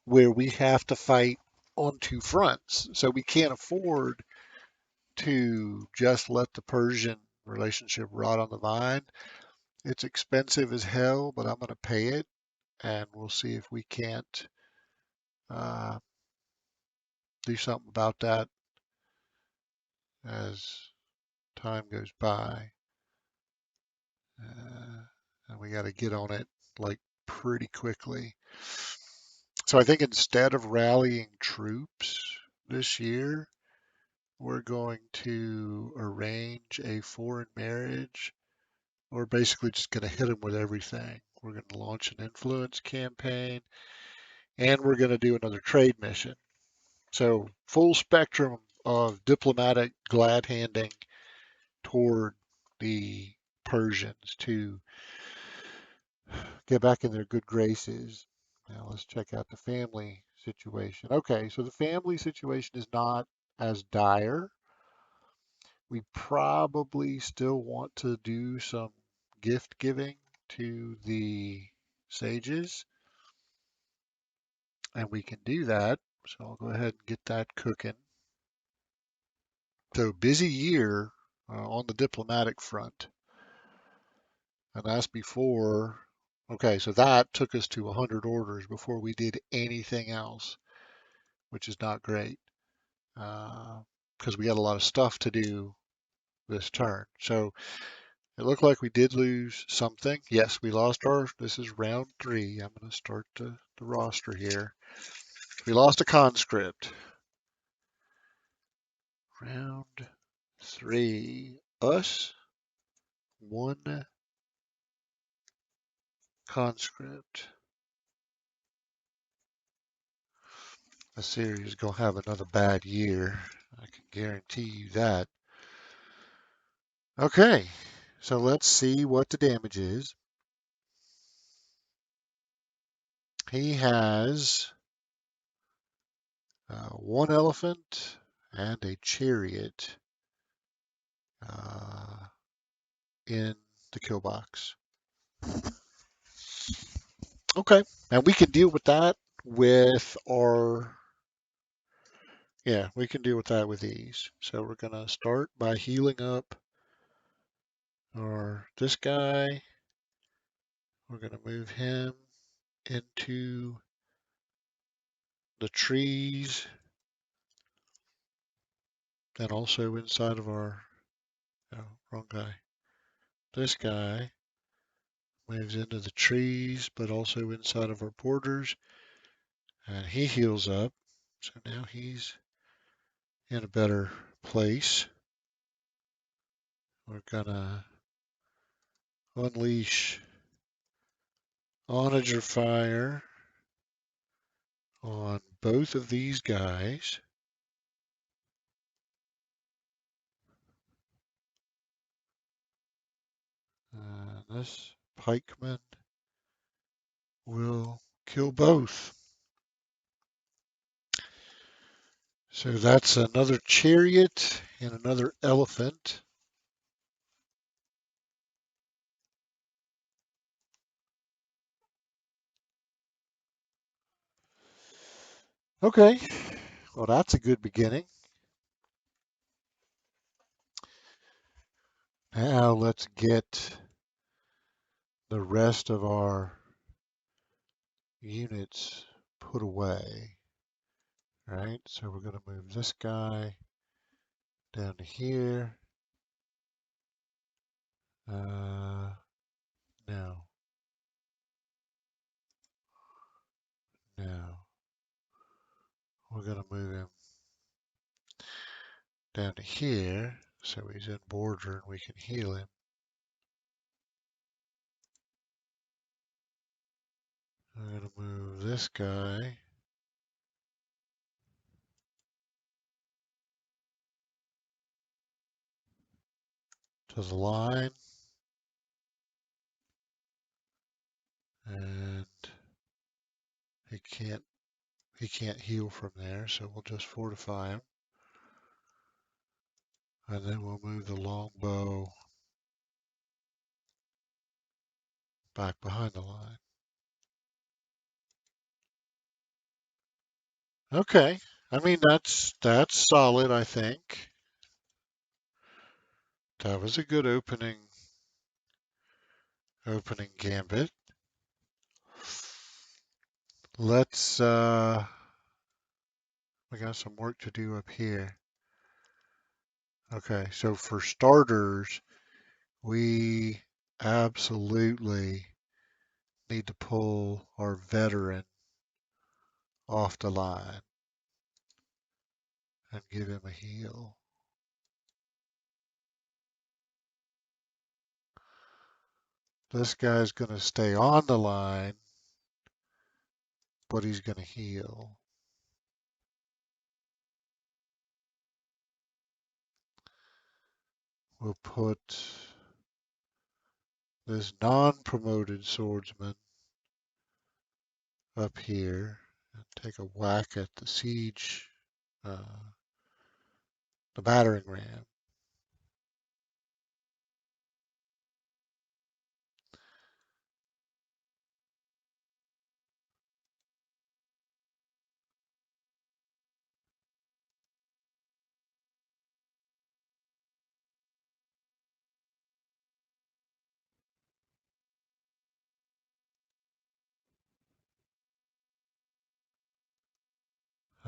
A: where we have to fight on two fronts. So we can't afford to just let the Persian relationship rot on the vine. It's expensive as hell, but I'm going to pay it, and we'll see if we can't uh, do something about that as time goes by. And we got to get on it like pretty quickly. So I think instead of rallying troops this year, we're going to arrange a foreign marriage. We're basically just going to hit them with everything. We're going to launch an influence campaign, and we're going to do another trade mission. So full spectrum of diplomatic glad handing toward the Persians to get back in their good graces. Now let's check out the family situation. Okay, so the family situation is not as dire. We probably still want to do some gift giving to the sages, and we can do that. So I'll go ahead and get that cooking. So busy year on the diplomatic front. And that's before, okay, so that took us to 100 orders before we did anything else, which is not great because we got a lot of stuff to do this turn. So it looked like we did lose something. Yes, we lost this is round 3. I'm going to start the roster here. We lost a conscript. Round 3. Us, 1 conscript. Assyria is going to have another bad year. I can guarantee you that. Okay, so let's see what the damage is. He has 1 elephant and a chariot uh, in the kill box. Okay, and we can deal with that with our Yeah, we can deal with that with ease. So we're going to start by healing up this guy. We're going to move him into the trees and also inside of our, oh, wrong guy. This guy moves into the trees, but also inside of our borders, and he heals up. So now he's in a better place. We're gonna unleash onager fire on both of these guys. This pikeman will kill both. So that's another chariot and another elephant. Okay, well, that's a good beginning. Now let's get the rest of our units put away. Right, so we're going to move this guy down to here. No, no. We're going to move him down to here so he's in border and we can heal him. I'm going to move this guy to the line, and he can't heal from there, so we'll just fortify him. And then we'll move the longbow back behind the line. Okay. I mean, that's solid, I think. That was a good opening gambit. Let's we got some work to do up here. Okay, so for starters, we absolutely need to pull our veteran off the line and give him a heal. This guy's going to stay on the line, but he's going to heal. We'll put this non-promoted swordsman up here and take a whack at the siege, uh, the battering ram.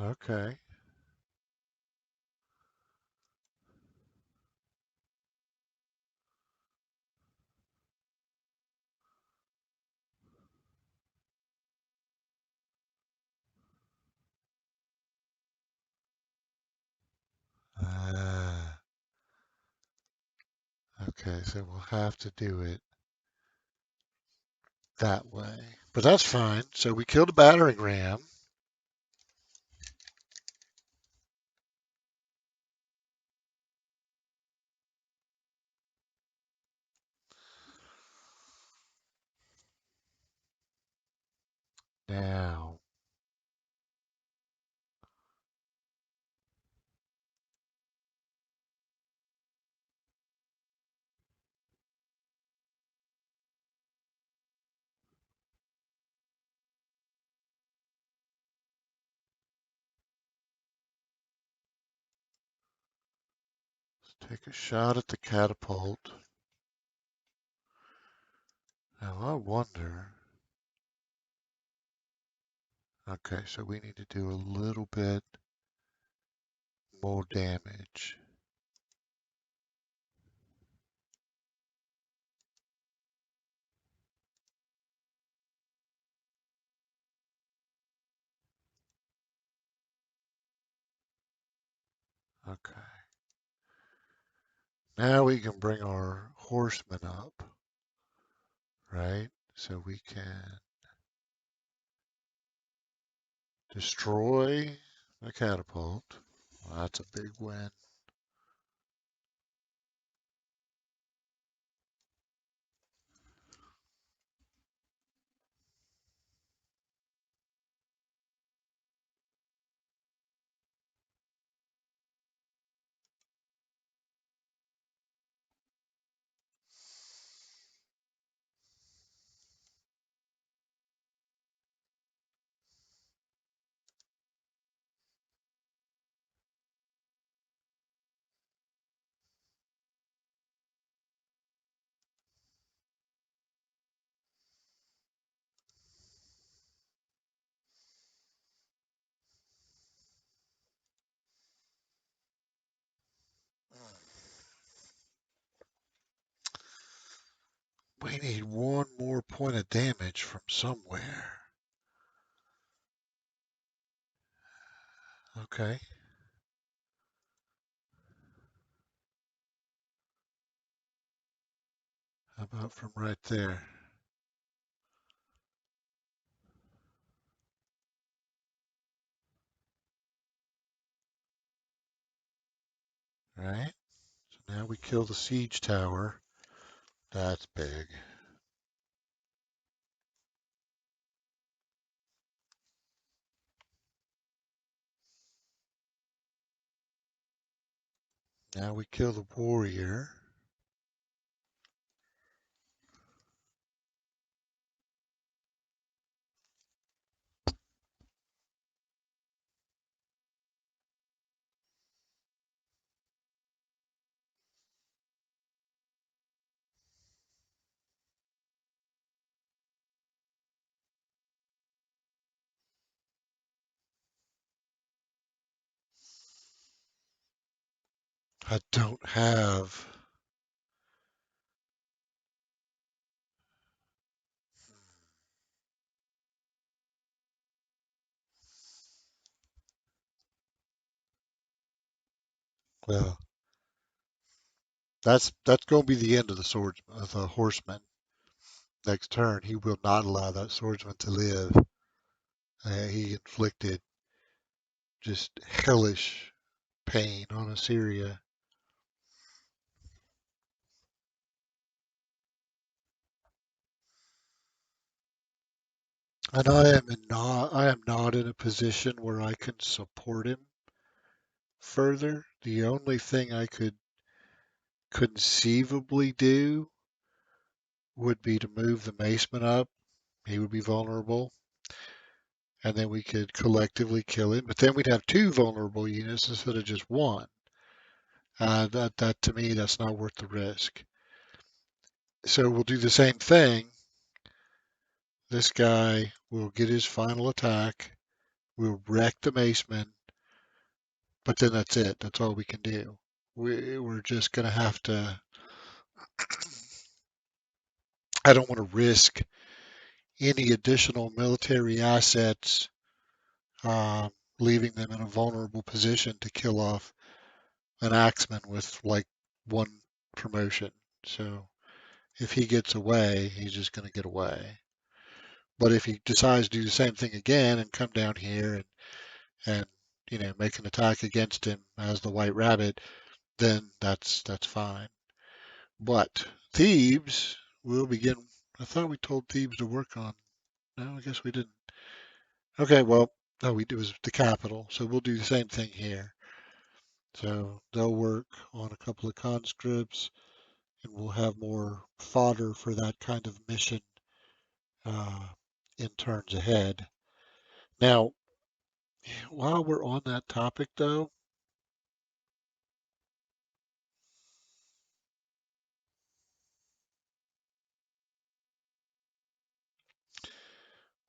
A: Okay. Uh, okay, so we'll have to do it that way. But that's fine. So we killed a battering ram. Now, Take a shot at the catapult. Now I wonder. Okay, so we need to do a little bit more damage. Okay. Now we can bring our horsemen up, right? So we can destroy the catapult. Well, that's a big win. We need one more point of damage from somewhere. Okay. How about from right there? Right? So now we kill the siege tower. That's big. Now we kill the warrior. I don't have. Well, that's going to be the end of the sword of the horseman. Next turn, he will not allow that swordsman to live. He inflicted just hellish pain on Assyria. And I am not in a position where I can support him further. The only thing I could conceivably do would be to move the maceman up. He would be vulnerable, and then we could collectively kill him. But then we'd have two vulnerable units instead of just one. That to me, that's not worth the risk. So we'll do the same thing. This guy will get his final attack. We'll wreck the maceman, but then that's it. That's all we can do. We're just going to have to. I don't want to risk any additional military assets, leaving them in a vulnerable position to kill off an axeman with like one promotion. So if he gets away, he's just going to get away. But if he decides to do the same thing again and come down here and make an attack against him as the White Rabbit, then that's fine. But Thebes will begin. I thought we told Thebes to work on. No, I guess we didn't. Okay, well, no, it was the capital, so we'll do the same thing here. So they'll work on a couple of conscripts, and we'll have more fodder for that kind of mission uh, in turns ahead. Now, while we're on that topic, though,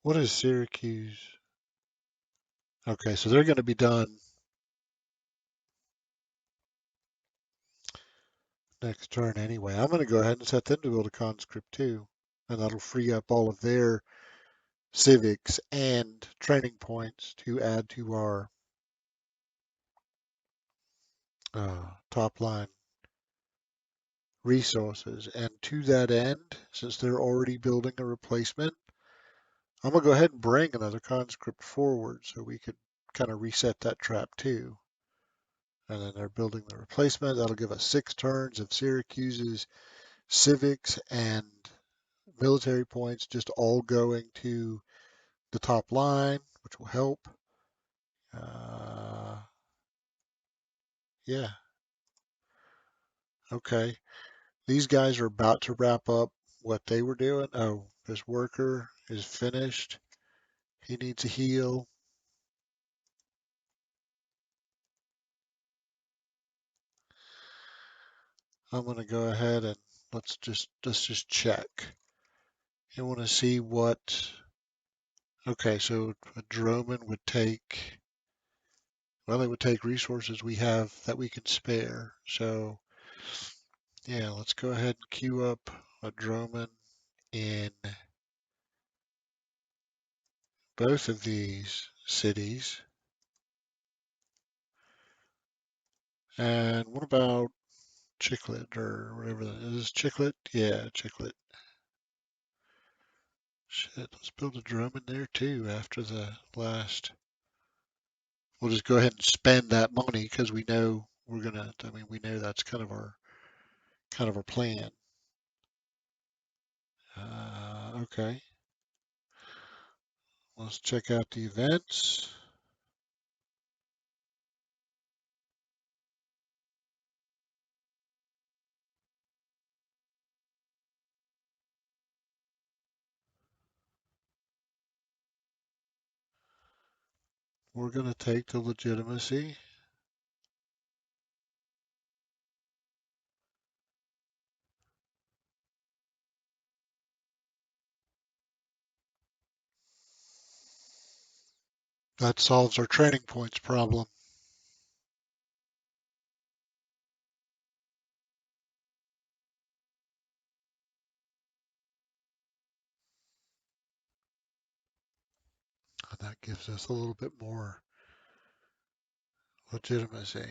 A: What is Syracuse? Okay, so they're going to be done next turn anyway. I'm going to go ahead and set them to build a conscript too. And that'll free up all of their civics and training points to add to our top line resources. And to that end, since they're already building a replacement, I'm going to go ahead and bring another conscript forward so we could kind of reset that trap too. And then they're building the replacement. That'll give us 6 turns of Syracuse's civics and military points just all going to the top line, which will help. Uh, yeah, okay. These guys are about to wrap up what they were doing. Oh, this worker is finished. He needs a heal. I'm going to go ahead and let's just check. You want to see what? Okay, so a Droman would take. Well, it would take resources we have that we can spare. So yeah, let's go ahead and queue up a Droman in both of these cities. And what about Chiclet or whatever that is? Chiclet? Yeah, Chiclet. Shit, let's build a drum in there too after the last. We'll just go ahead and spend that money because we know we're gonna. I mean, we know that's kind of our plan. Okay, let's check out the events. We're gonna take the legitimacy. That solves our training points problem. And that gives us a little bit more legitimacy.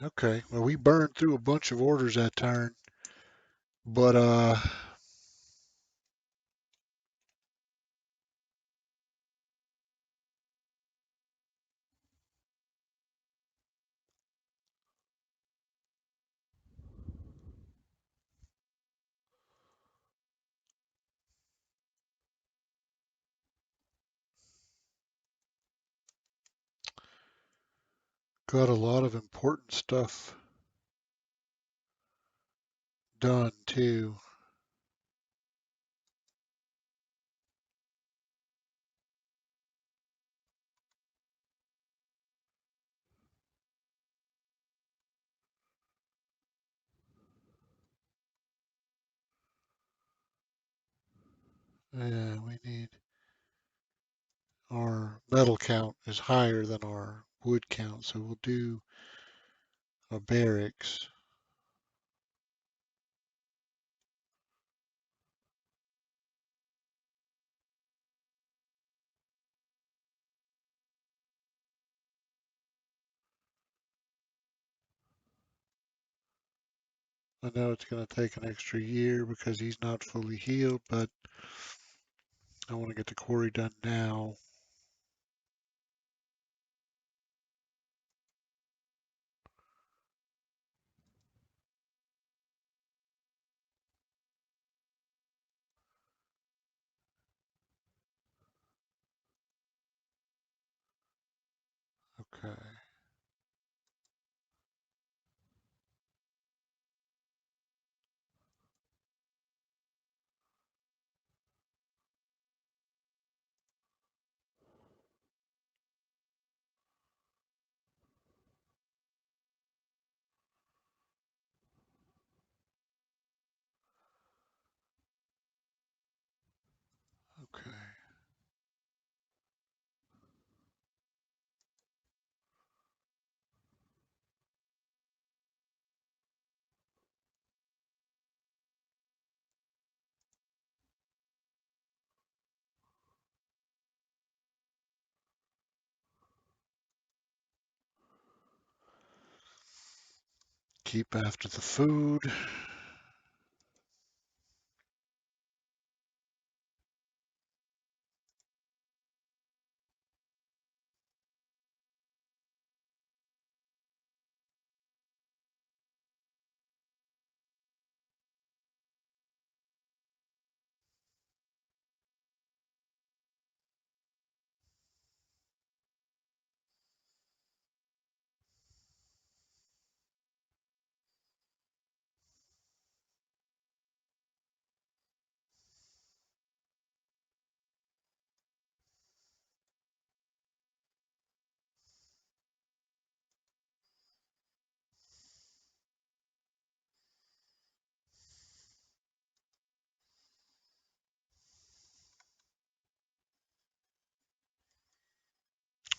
A: Okay, well we burned through a bunch of orders that turn, but got a lot of important stuff done too. Yeah, we need our metal count is higher than our wood count, so we'll do a barracks. I know it's going to take an extra year because he's not fully healed, but I want to get the quarry done now. Okay. keep after the food.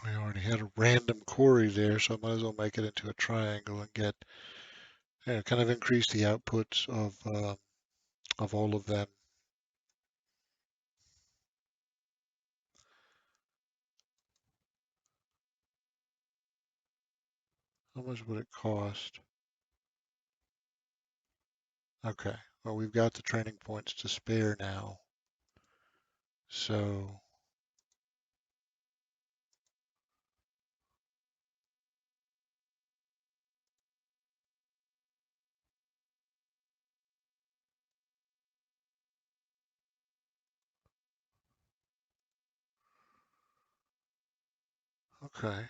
A: We already had a random quarry there, so I might as well make it into a triangle and get, kind of increase the outputs of all of them. How much would it cost? Okay, well, we've got the training points to spare now. So, okay.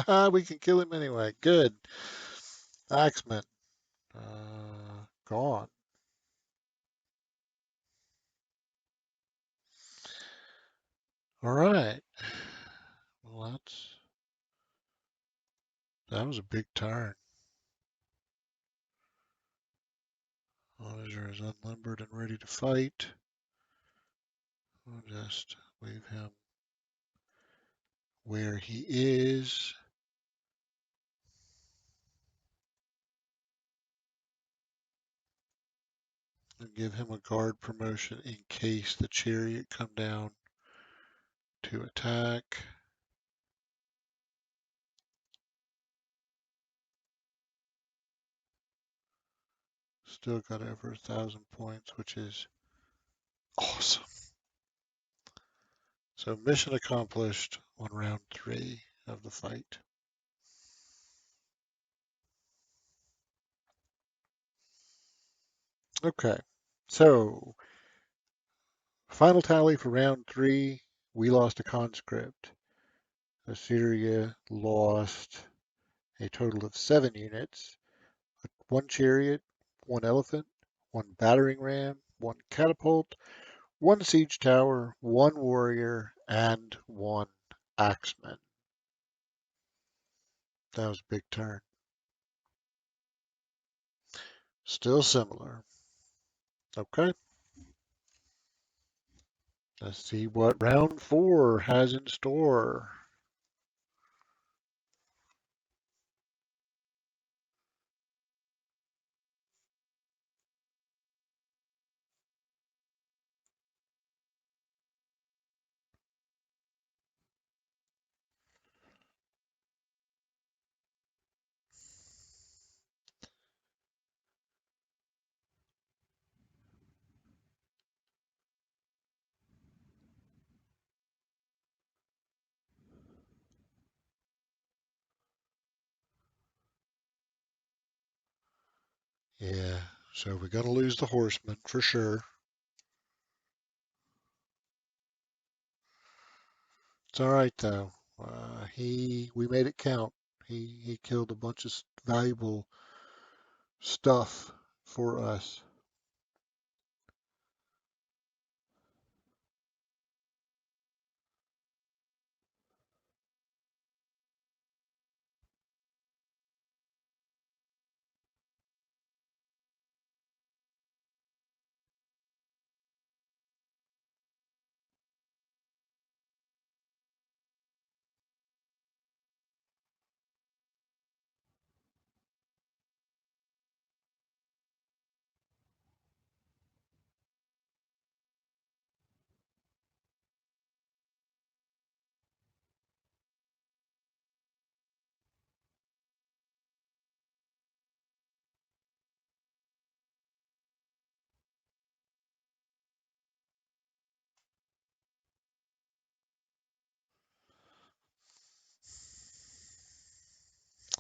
A: Oh, we can kill him anyway. Good. Axeman. Gone. All right. Well, that was a big turn. Onager is unlimbered and ready to fight. We'll just leave him where he is. And give him a guard promotion in case the chariot come down to attack. Still got over 1,000 points, which is awesome. So mission accomplished on round 3 of the fight. Okay, so final tally for round 3. We lost a conscript. Assyria lost a total of 7 units. 1 chariot, 1 elephant, 1 battering ram, 1 catapult, 1 siege tower, 1 warrior, and 1 axeman. That was a big turn. Still similar. Okay. Let's see what round 4 has in store. Yeah, so we're going to lose the horseman for sure. It's all right though. We made it count. He killed a bunch of valuable stuff for us.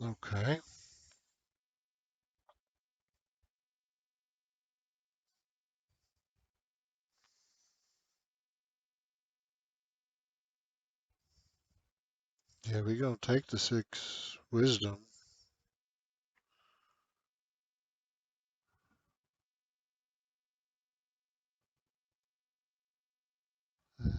A: Okay. Yeah, we gonna take the 6 wisdom. Uh,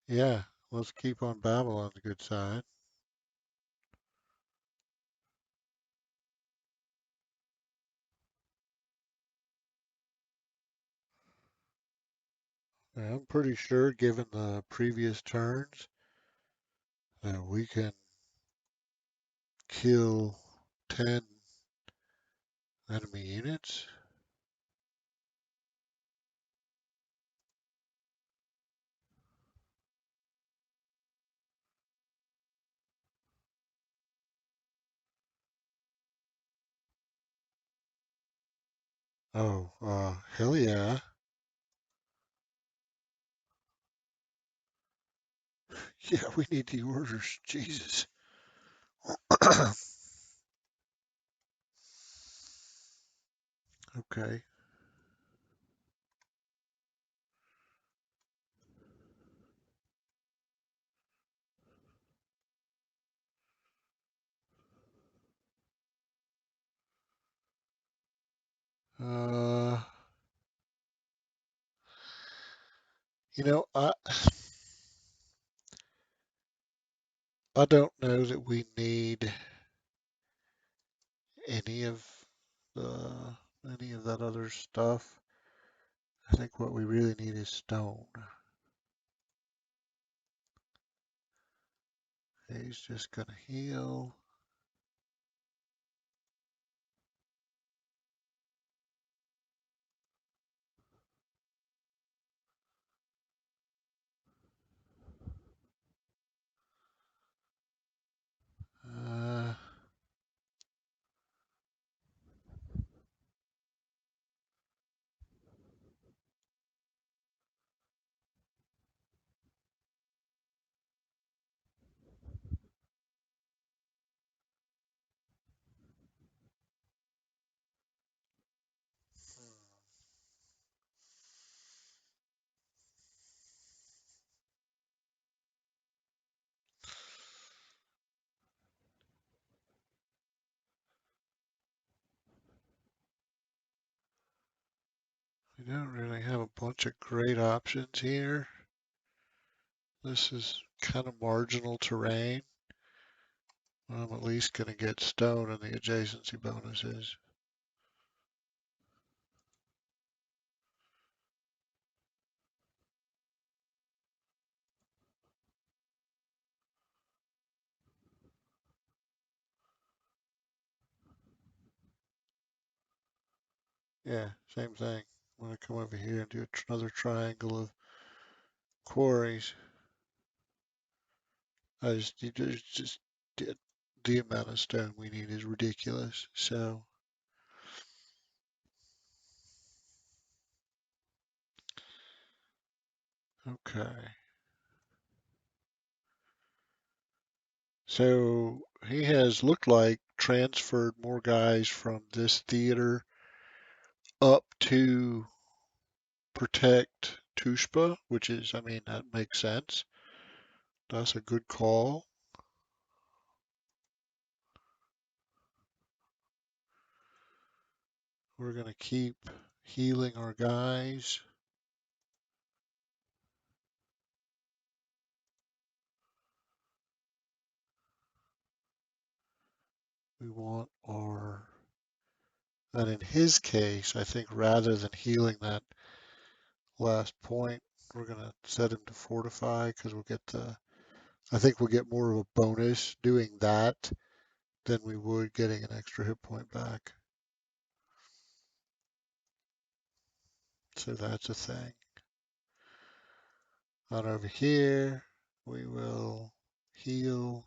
A: yeah, let's keep on Babylon's good side. I'm pretty sure, given the previous turns, that we can kill 10 enemy units. Oh, hell yeah. Yeah, we need the orders. Jesus. Okay. Uh, you know, I don't know that we need any of the any of that other stuff. I think what we really need is stone. He's just gonna heal. Uh, we don't really have a bunch of great options here. This is kind of marginal terrain. I'm at least gonna get stone and the adjacency bonuses. Yeah, same thing. I'm gonna come over here and do another triangle of quarries. Just the amount of stone we need is ridiculous. So, okay. So he has looked like transferred more guys from this theater up to protect Tushpa, which is, I mean, that makes sense. That's a good call. We're gonna keep healing our guys. We want our, and in his case, I think rather than healing that last point, we're gonna set him to fortify because we'll get the, I think we'll get more of a bonus doing that than we would getting an extra hit point back. So that's a thing. On over here, we will heal.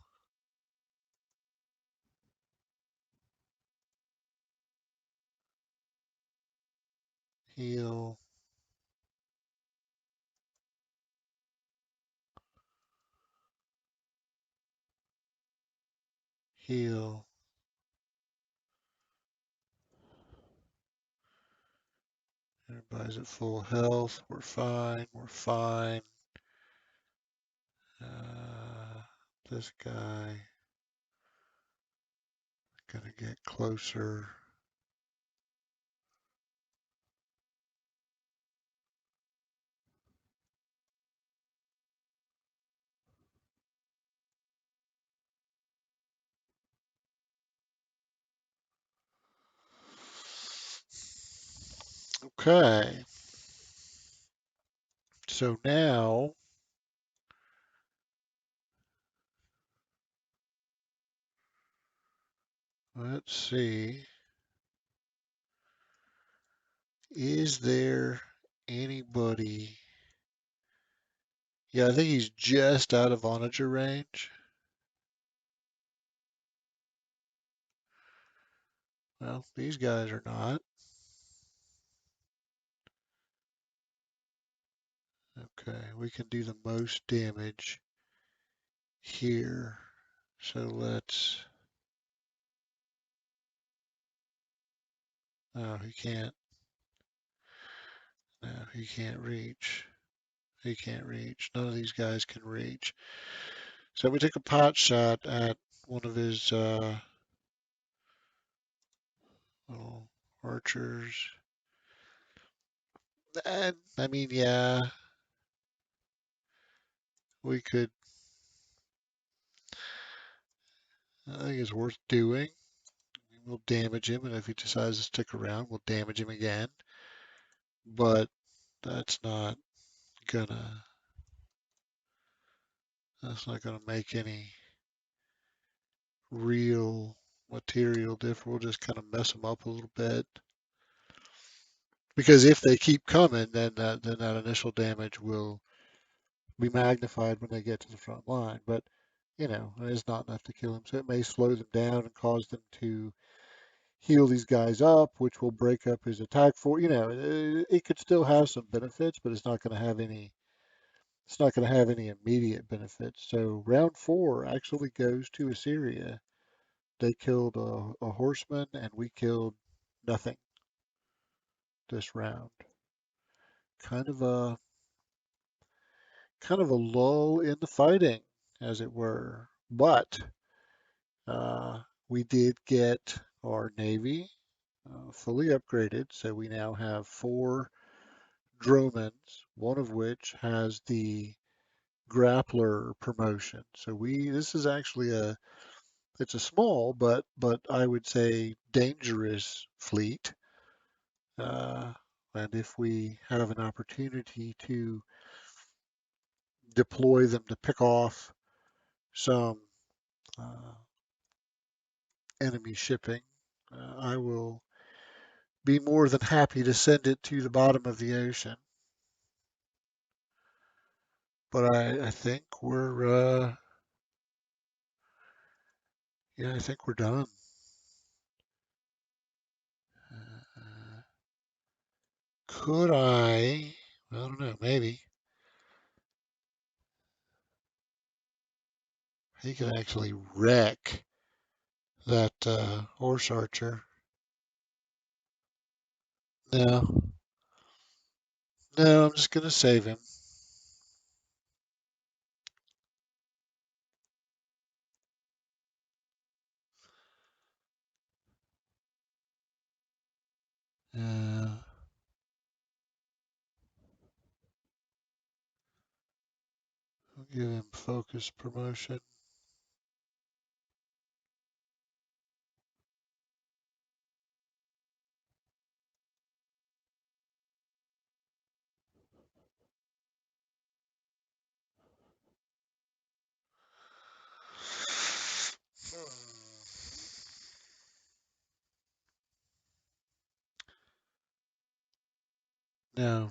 A: Heal. Heal. Everybody's at full health. We're fine. We're fine. This guy gonna get closer. Okay. So now let's see. Is there anybody? Yeah, I think he's just out of onager range. Well, these guys are not. Okay, we can do the most damage here. So let's. Oh, he can't. No, he can't reach. He can't reach. None of these guys can reach. So we take a pot shot at one of his little archers. And I mean, yeah, we could. I think it's worth doing. We'll damage him, and if he decides to stick around, we'll damage him again. But that's not gonna that's not gonna make any real material difference. We'll just kind of mess them up a little bit. Because if they keep coming, then that initial damage will be magnified when they get to the front line. But it's not enough to kill them. So it may slow them down and cause them to heal these guys up, which will break up his attack for. It could still have some benefits, but it's not going to have any. It's not going to have any immediate benefits. So round 4 actually goes to Assyria. They killed a horseman, and we killed nothing this round. Kind of a lull in the fighting, as it were. But we did get our navy fully upgraded, so we now have 4 Dromans, one of which has the grappler promotion. So this is actually it's a small but I would say dangerous fleet. Uh, and if we have an opportunity to deploy them to pick off some uh, enemy shipping, I will be more than happy to send it to the bottom of the ocean. But I think I think we're done. Uh, could I? I don't know. Maybe he could actually wreck that horse archer. No, no, I'm just gonna save him. Uh, I'll give him focus promotion. No,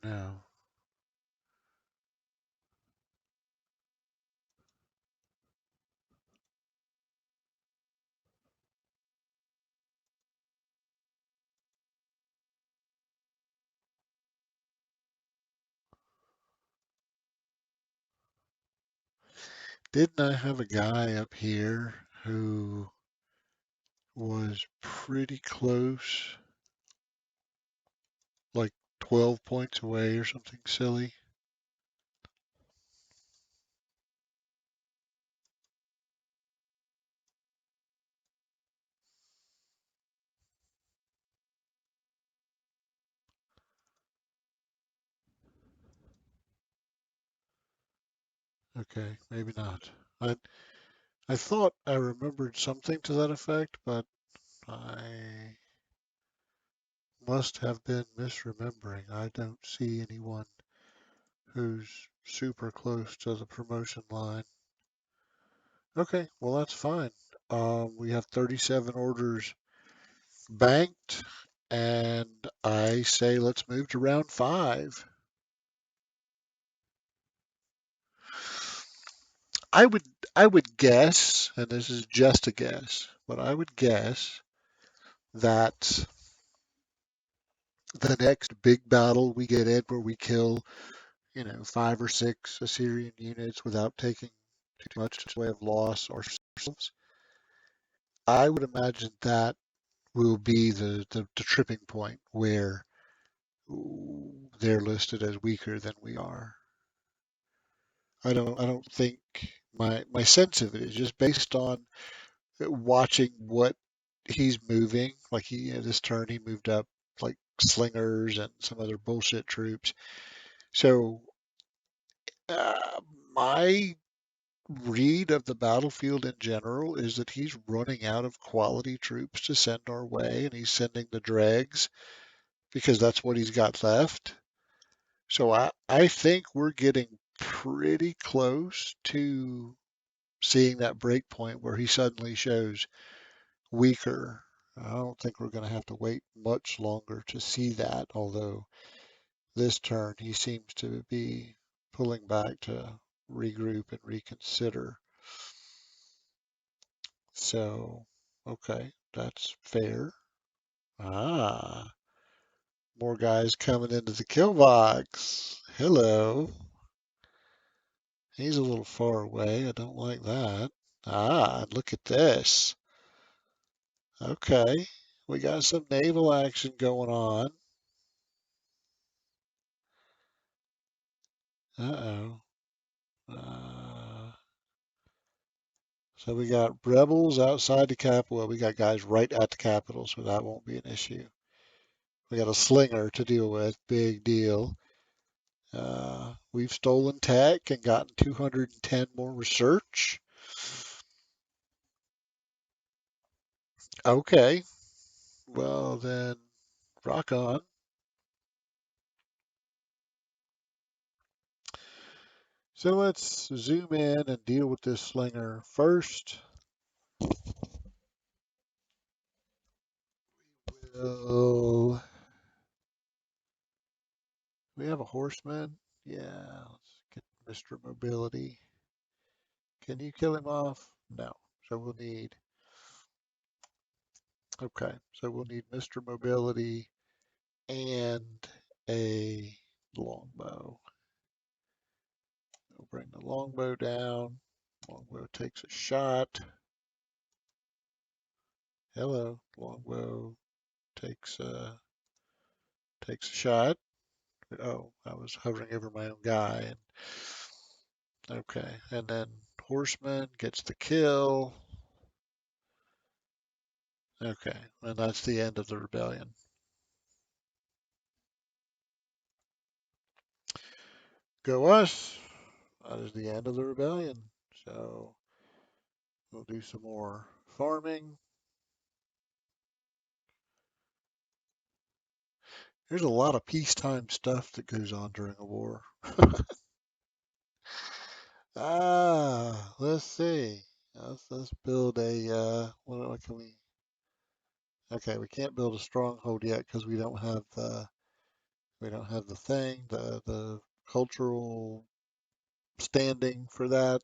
A: no. Didn't I have a guy up here who was pretty close, like 12 points away or something silly? Okay, maybe not. I I thought I remembered something to that effect, but I must have been misremembering. I don't see anyone who's super close to the promotion line. Okay, well that's fine. We have 37 orders banked, and I say let's move to round five. I would I would guess, and this is just a guess, but I would guess that the next big battle we get in where we kill, 5 or 6 Assyrian units without taking too much in the way of loss ourselves, I would imagine that will be the tripping point where they're listed as weaker than we are. I don't think my sense of it is just based on watching what he's moving. Like this turn he moved up like slingers and some other bullshit troops. So uh, my read of the battlefield in general is that he's running out of quality troops to send our way, and he's sending the dregs because that's what he's got left. So I think we're getting pretty close to seeing that break point where he suddenly shows weaker. I don't think we're going to have to wait much longer to see that, although this turn he seems to be pulling back to regroup and reconsider. So, okay, that's fair. Ah, more guys coming into the kill box. Hello. He's a little far away. I don't like that. Ah, look at this. Okay, we got some naval action going on. Uh-oh. Uh, so we got rebels outside the capital. Well, we got guys right at the capital, so that won't be an issue. We got a slinger to deal with. Big deal. We've stolen tech and gotten 210 more research. Okay, well then, rock on. So let's zoom in and deal with this slinger first. Will we have a horseman? Yeah, let's get Mr. Mobility. Can you kill him off? No. So we'll need, okay, so we'll need Mr. Mobility and a longbow. We'll bring the longbow down. Longbow takes a shot. Hello, longbow takes a shot. Oh, I was hovering over my own guy. And okay, and then horseman gets the kill. Okay, and that's the end of the rebellion. Go us. That is the end of the rebellion. So we'll do some more farming. There's a lot of peacetime stuff that goes on during a war. Let's see. Let's build a what can we? Okay, we can't build a stronghold yet because we don't have the thing, the cultural standing for that.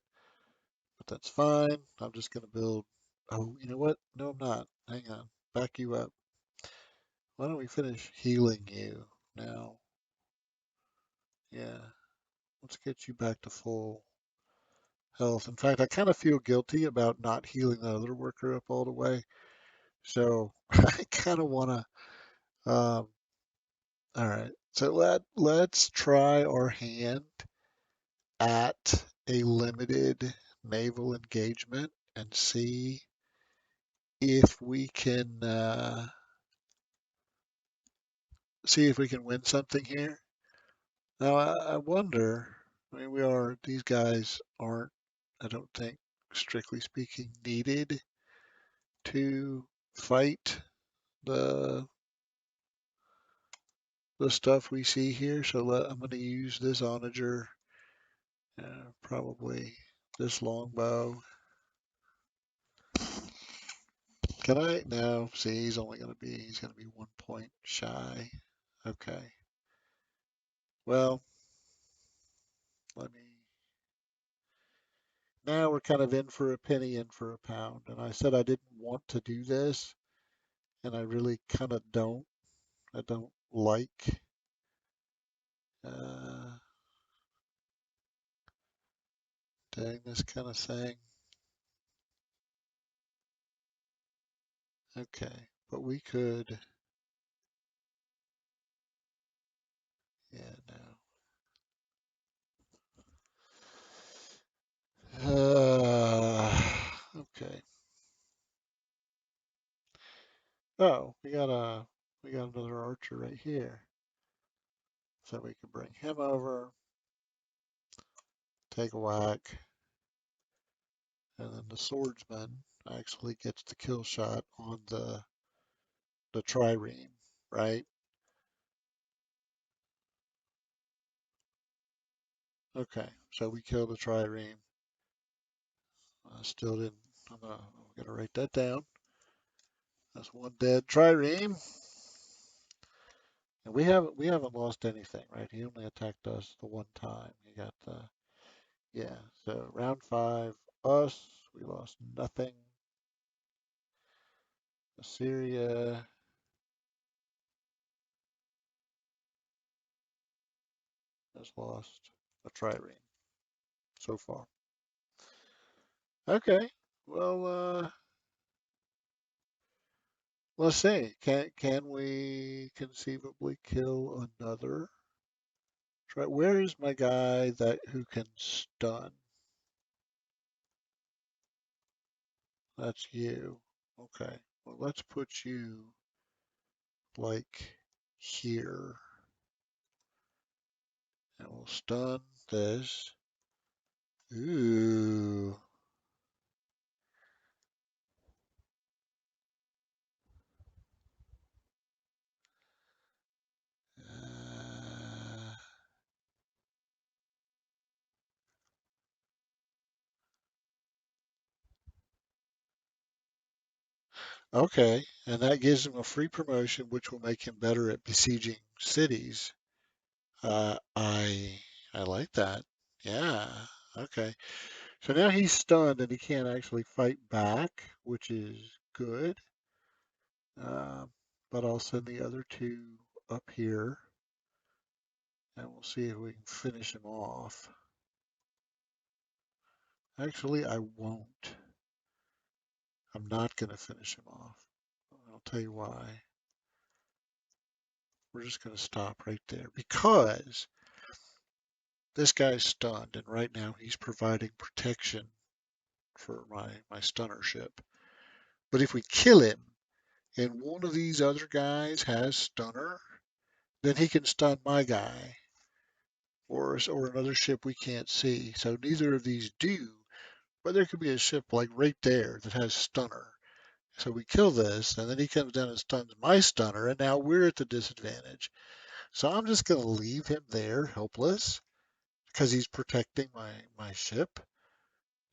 A: But that's fine. I'm just gonna build. Oh, you know what? No, I'm not. Hang on. Back you up. Why don't we finish healing you now? Yeah. Let's get you back to full health. In fact, I kind of feel guilty about not healing the other worker up all the way. So I kind of want to. All right. So let's try our hand at a limited naval engagement and see if we can win something here. Now I wonder. I mean, these guys aren't. I don't think, strictly speaking, needed to fight the the stuff we see here. So I'm going to use this onager, probably this longbow. Can I? No. See, he's going to be 1 point shy. Okay. Well, let me. Now we're kind of in for a penny, in for a pound. And I said I didn't want to do this, and I really kind of don't. I don't like uh, doing this kind of thing. Okay, but we could. Yeah, no. Okay. Oh, we got another archer right here. So we can bring him over, take a whack, and then the swordsman actually gets the kill shot on the trireme, right? Okay, so we killed the trireme. I still didn't. I'm gonna write that down. That's one dead trireme. And we haven't lost anything, right? He only attacked us the one time. He got the yeah. So round 5, us, we lost nothing. Assyria has lost a trireme so far. Okay. Well, let's see. Can we conceivably kill another? Try. Where is my guy that who can stun? That's you. Okay. Well, let's put you like here, and we'll stun this. Ooh. Uh, okay, and that gives him a free promotion, which will make him better at besieging cities. Uh, I I like that. Yeah. Okay. So now he's stunned and he can't actually fight back, which is good. Um, but I'll send the other two up here and we'll see if we can finish him off. Actually, I won't. I'm not going to finish him off. I'll tell you why. We're just going to stop right there because this guy's stunned, and right now he's providing protection for my stunner ship. But if we kill him and one of these other guys has stunner, then he can stun my guy or another ship we can't see. So neither of these do, but there could be a ship like right there that has stunner. So we kill this, and then he comes down and stuns my stunner, and now we're at the disadvantage. So I'm just going to leave him there helpless because he's protecting my ship.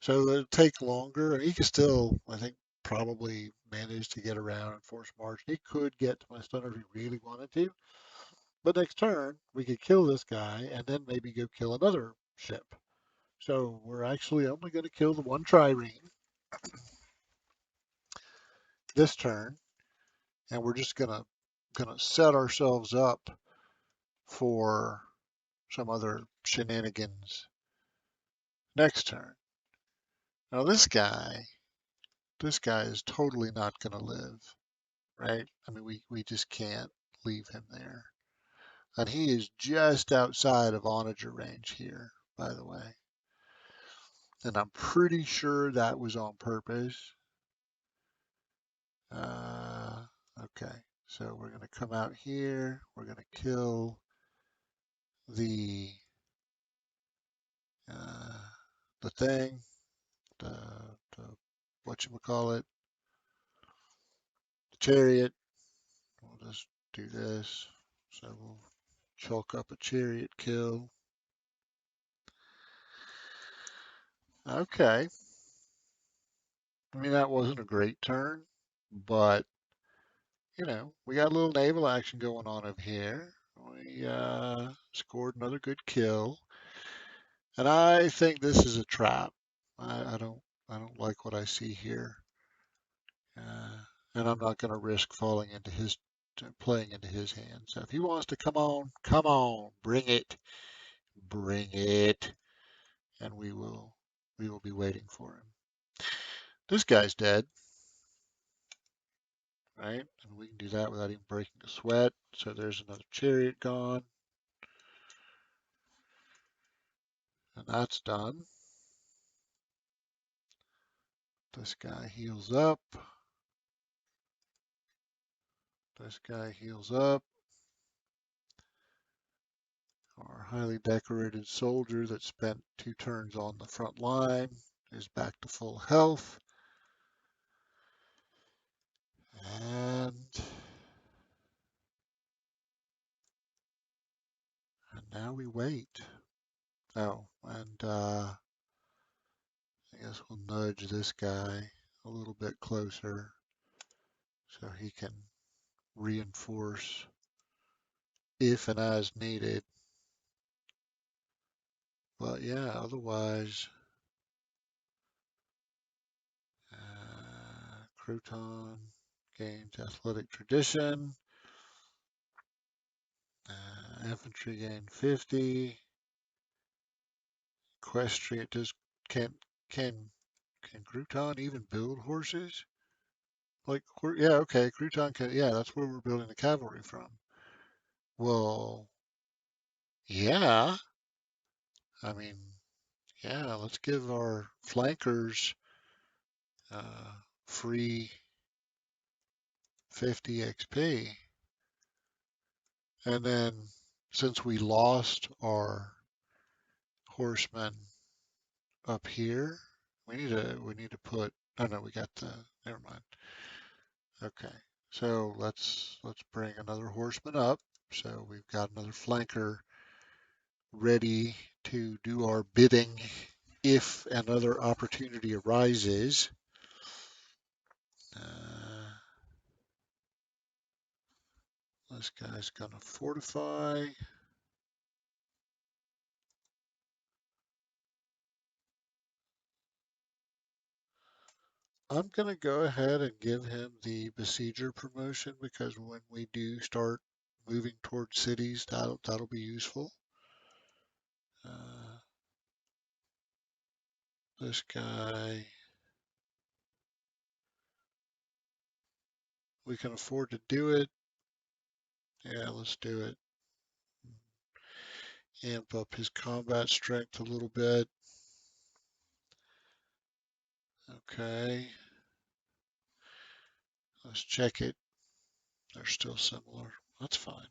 A: So it'll take longer, and he can still, I think, probably manage to get around and force march. He could get to my stunner if he really wanted to. But next turn, we could kill this guy and then maybe go kill another ship. So we're actually only going to kill the one trireme this turn, and we're just gonna set ourselves up for some other shenanigans next turn. Now this guy is totally not going to live, right? I mean, we just can't leave him there. And he is just outside of onager range here, by the way. And I'm pretty sure that was on purpose. Uh, okay, so we're going to come out here. We're going to kill the uh, the thing, the, the whatchamacallit, the chariot. We'll just do this. So we'll chalk up a chariot kill. Okay. I mean, that wasn't a great turn, but, we got a little naval action going on over here. We scored another good kill. And I think this is a trap. I don't like what I see here. And I'm not going to risk falling into playing into his hands. So if he wants to come on, bring it, bring it, and we will be waiting for him. This guy's dead, right? And we can do that without even breaking a sweat. So there's another chariot gone, and that's done. This guy heals up. This guy heals up. Our highly decorated soldier that spent 2 turns on the front line is back to full health. And now we wait. Oh, and I guess we'll nudge this guy a little bit closer so he can reinforce if and as needed. But yeah, otherwise, Crouton gains athletic tradition. Infantry gain 50. Equestrian can can Crouton even build horses? Like, yeah, okay, Crouton can, yeah, that's where we're building the cavalry from. Well, yeah, I mean, yeah, let's give our flankers free 50 XP. And then since we lost our horsemen up here, we need to put, oh no, we got the, never mind. Okay, so let's bring another horseman up. So we've got another flanker ready to do our bidding if another opportunity arises. Uh, this guy's gonna fortify. I'm gonna go ahead and give him the besieger promotion because when we do start moving towards cities, that'll be useful. Uh, this guy, we can afford to do it. Yeah, let's do it. Amp up his combat strength a little bit. Okay. Let's check it. They're still similar. That's fine.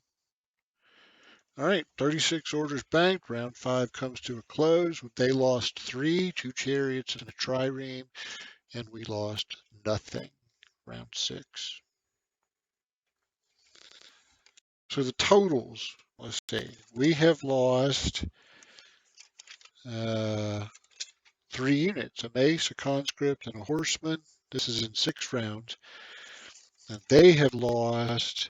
A: All right, 36 orders banked. Round 5 comes to a close. They lost 3, 2 chariots and a trireme, and we lost nothing. Round 6. So the totals, let's see. We have lost 3 units, a mace, a conscript, and a horseman. This is in 6 rounds. And they have lost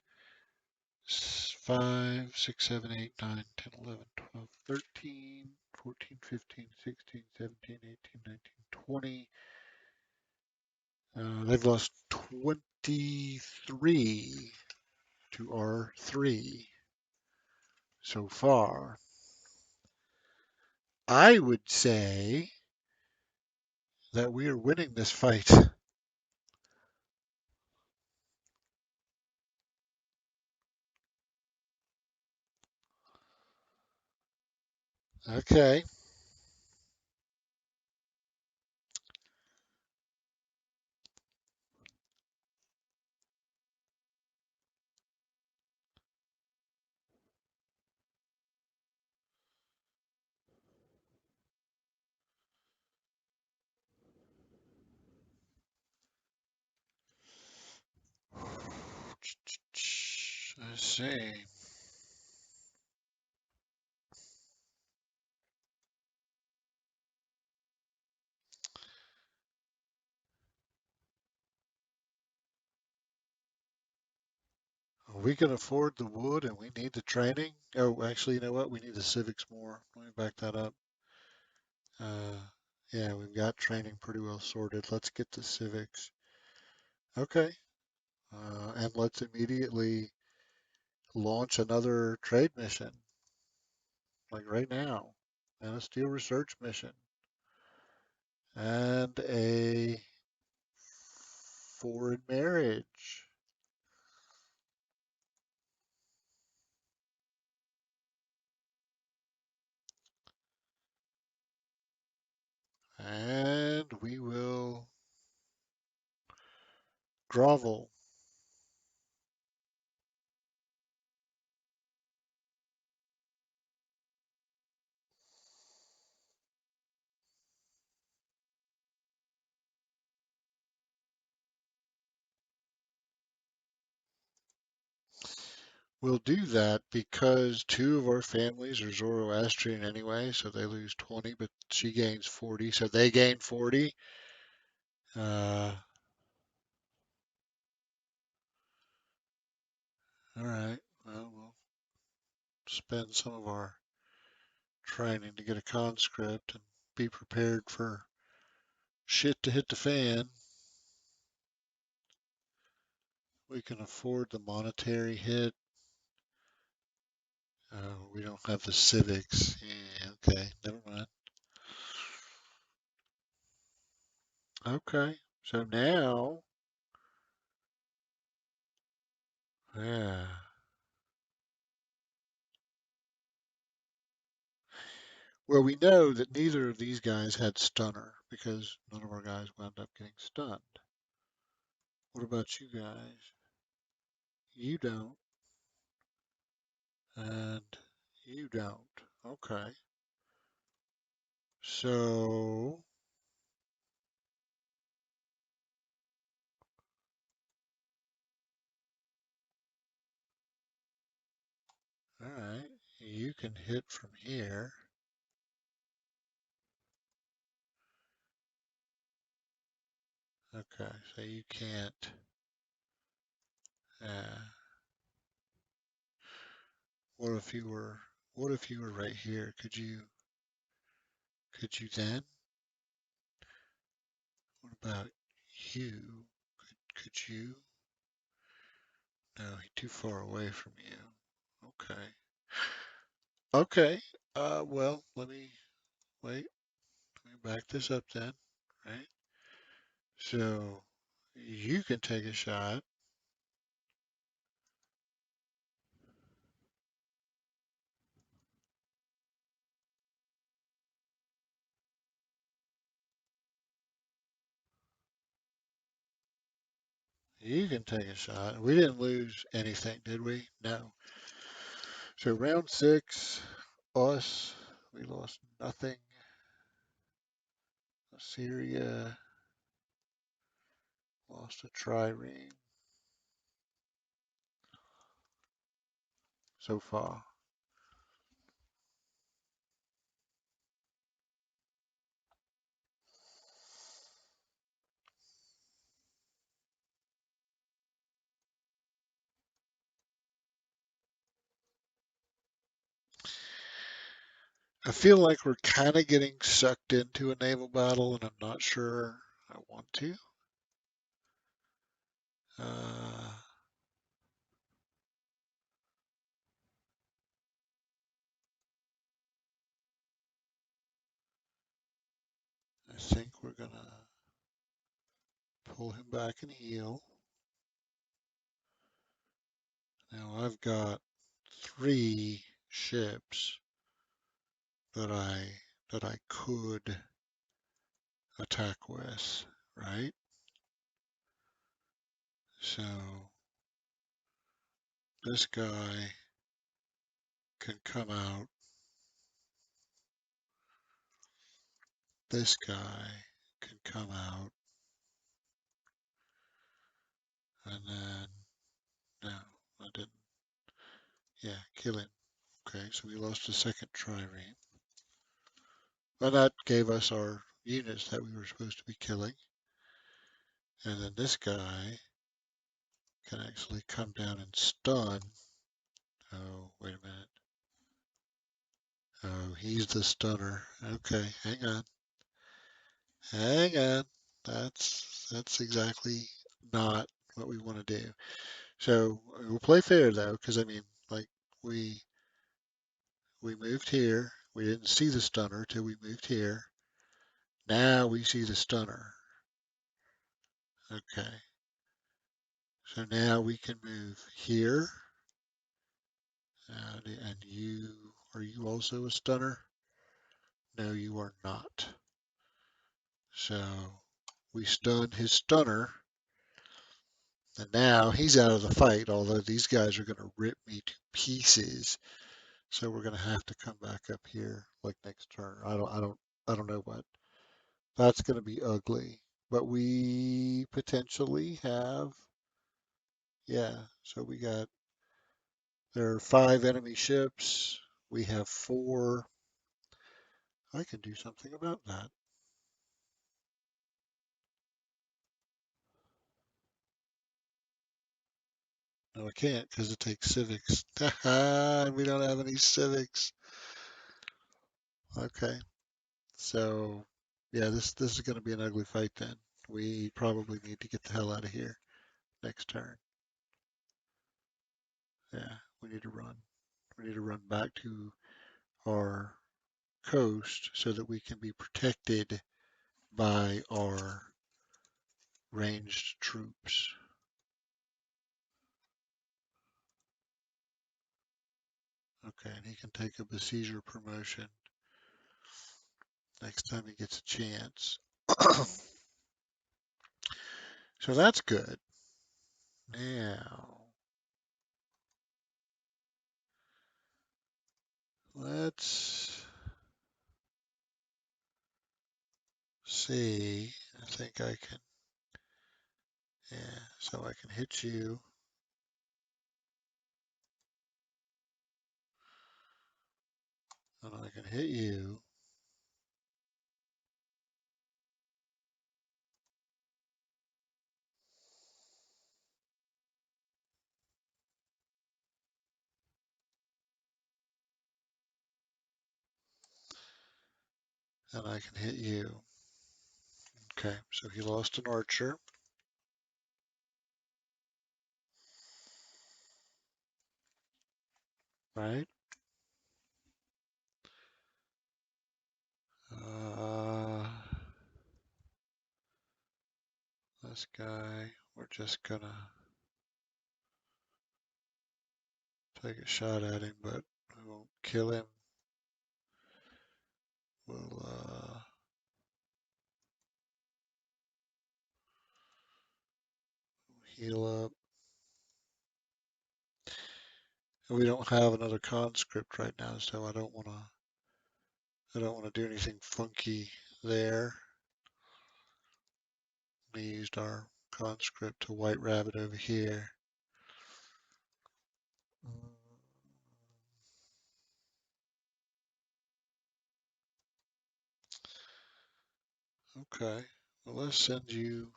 A: 5, 6, 7, 8, 9, 10, 11, 12, 13, 14, 15, 16, 17, 18, 19, 20. They've lost 23 to our 3 so far. I would say that we are winning this fight. Okay. Let's see. We can afford the wood and we need the training. Oh, actually, you know what? We need the civics more. Let me back that up. Uh, yeah, we've got training pretty well sorted. Let's get the civics. Okay. And let's immediately launch another trade mission, like right now, and a steel research mission, and a foreign marriage. And we will grovel. We'll do that because two of our families are Zoroastrian anyway, so they lose 20, but she gains 40, so they gain 40. Uh, all right. Well, we'll spend some of our training to get a conscript and be prepared for shit to hit the fan. We can afford the monetary hit. We don't have the civics. Yeah, okay, never mind. Okay, so now, yeah. Well, we know that neither of these guys had stunner because none of our guys wound up getting stunned. What about you guys? You don't, and you don't. Okay. So, all right. You can hit from here. Okay, so you can't. Uh, what if you were? What if you were right here? Could you? Could you then? What about you? Could you? No, he's too far away from you. Okay. Okay. Well, let me wait. Let me back this up then. Right. So you can take a shot. You can take a shot. We didn't lose anything, did we? No. So round six, us, we lost nothing. Assyria lost a trireme so far. I feel like we're kind of getting sucked into a naval battle, and I'm not sure I want to. Uh, I think we're gonna pull him back and heal. Now I've got 3 ships that I could attack with, right? So this guy can come out. This guy can come out. And then, no, I didn't. Yeah, kill him. Okay, so we lost a second trireme. Well, that gave us our units that we were supposed to be killing. And then this guy can actually come down and stun. Oh, wait a minute. Oh, he's the stunner. Okay, hang on. Hang on. That's exactly not what we want to do. So we'll play fair though, because I mean, like we we moved here. We didn't see the stunner till we moved here. Now we see the stunner. Okay. So now we can move here. And are you also a stunner? No, you are not. So we stunned his stunner, and now he's out of the fight, although these guys are going to rip me to pieces. So we're going to have to come back up here like next turn. I don't know what. That's going to be ugly. But we potentially have, yeah. So there are 5 enemy ships. We have 4. I can do something about that. No, I can't because it takes civics. We don't have any civics. Okay, so yeah, this is going to be an ugly fight then. We probably need to get the hell out of here next turn. Yeah, we need to run. We need to run back to our coast so that we can be protected by our ranged troops. Okay, and he can take a besieger promotion next time he gets a chance. So that's good. Now, let's see. I think I can, yeah, so I can hit you. And I can hit you. And I can hit you. Okay, so he lost an archer. Right? Uh, this guy, we're just gonna take a shot at him, but we won't kill him. We'll heal up. And we don't have another conscript right now, so I don't wanna do anything funky there. We used our conscript to white rabbit over here. Okay, well let's send you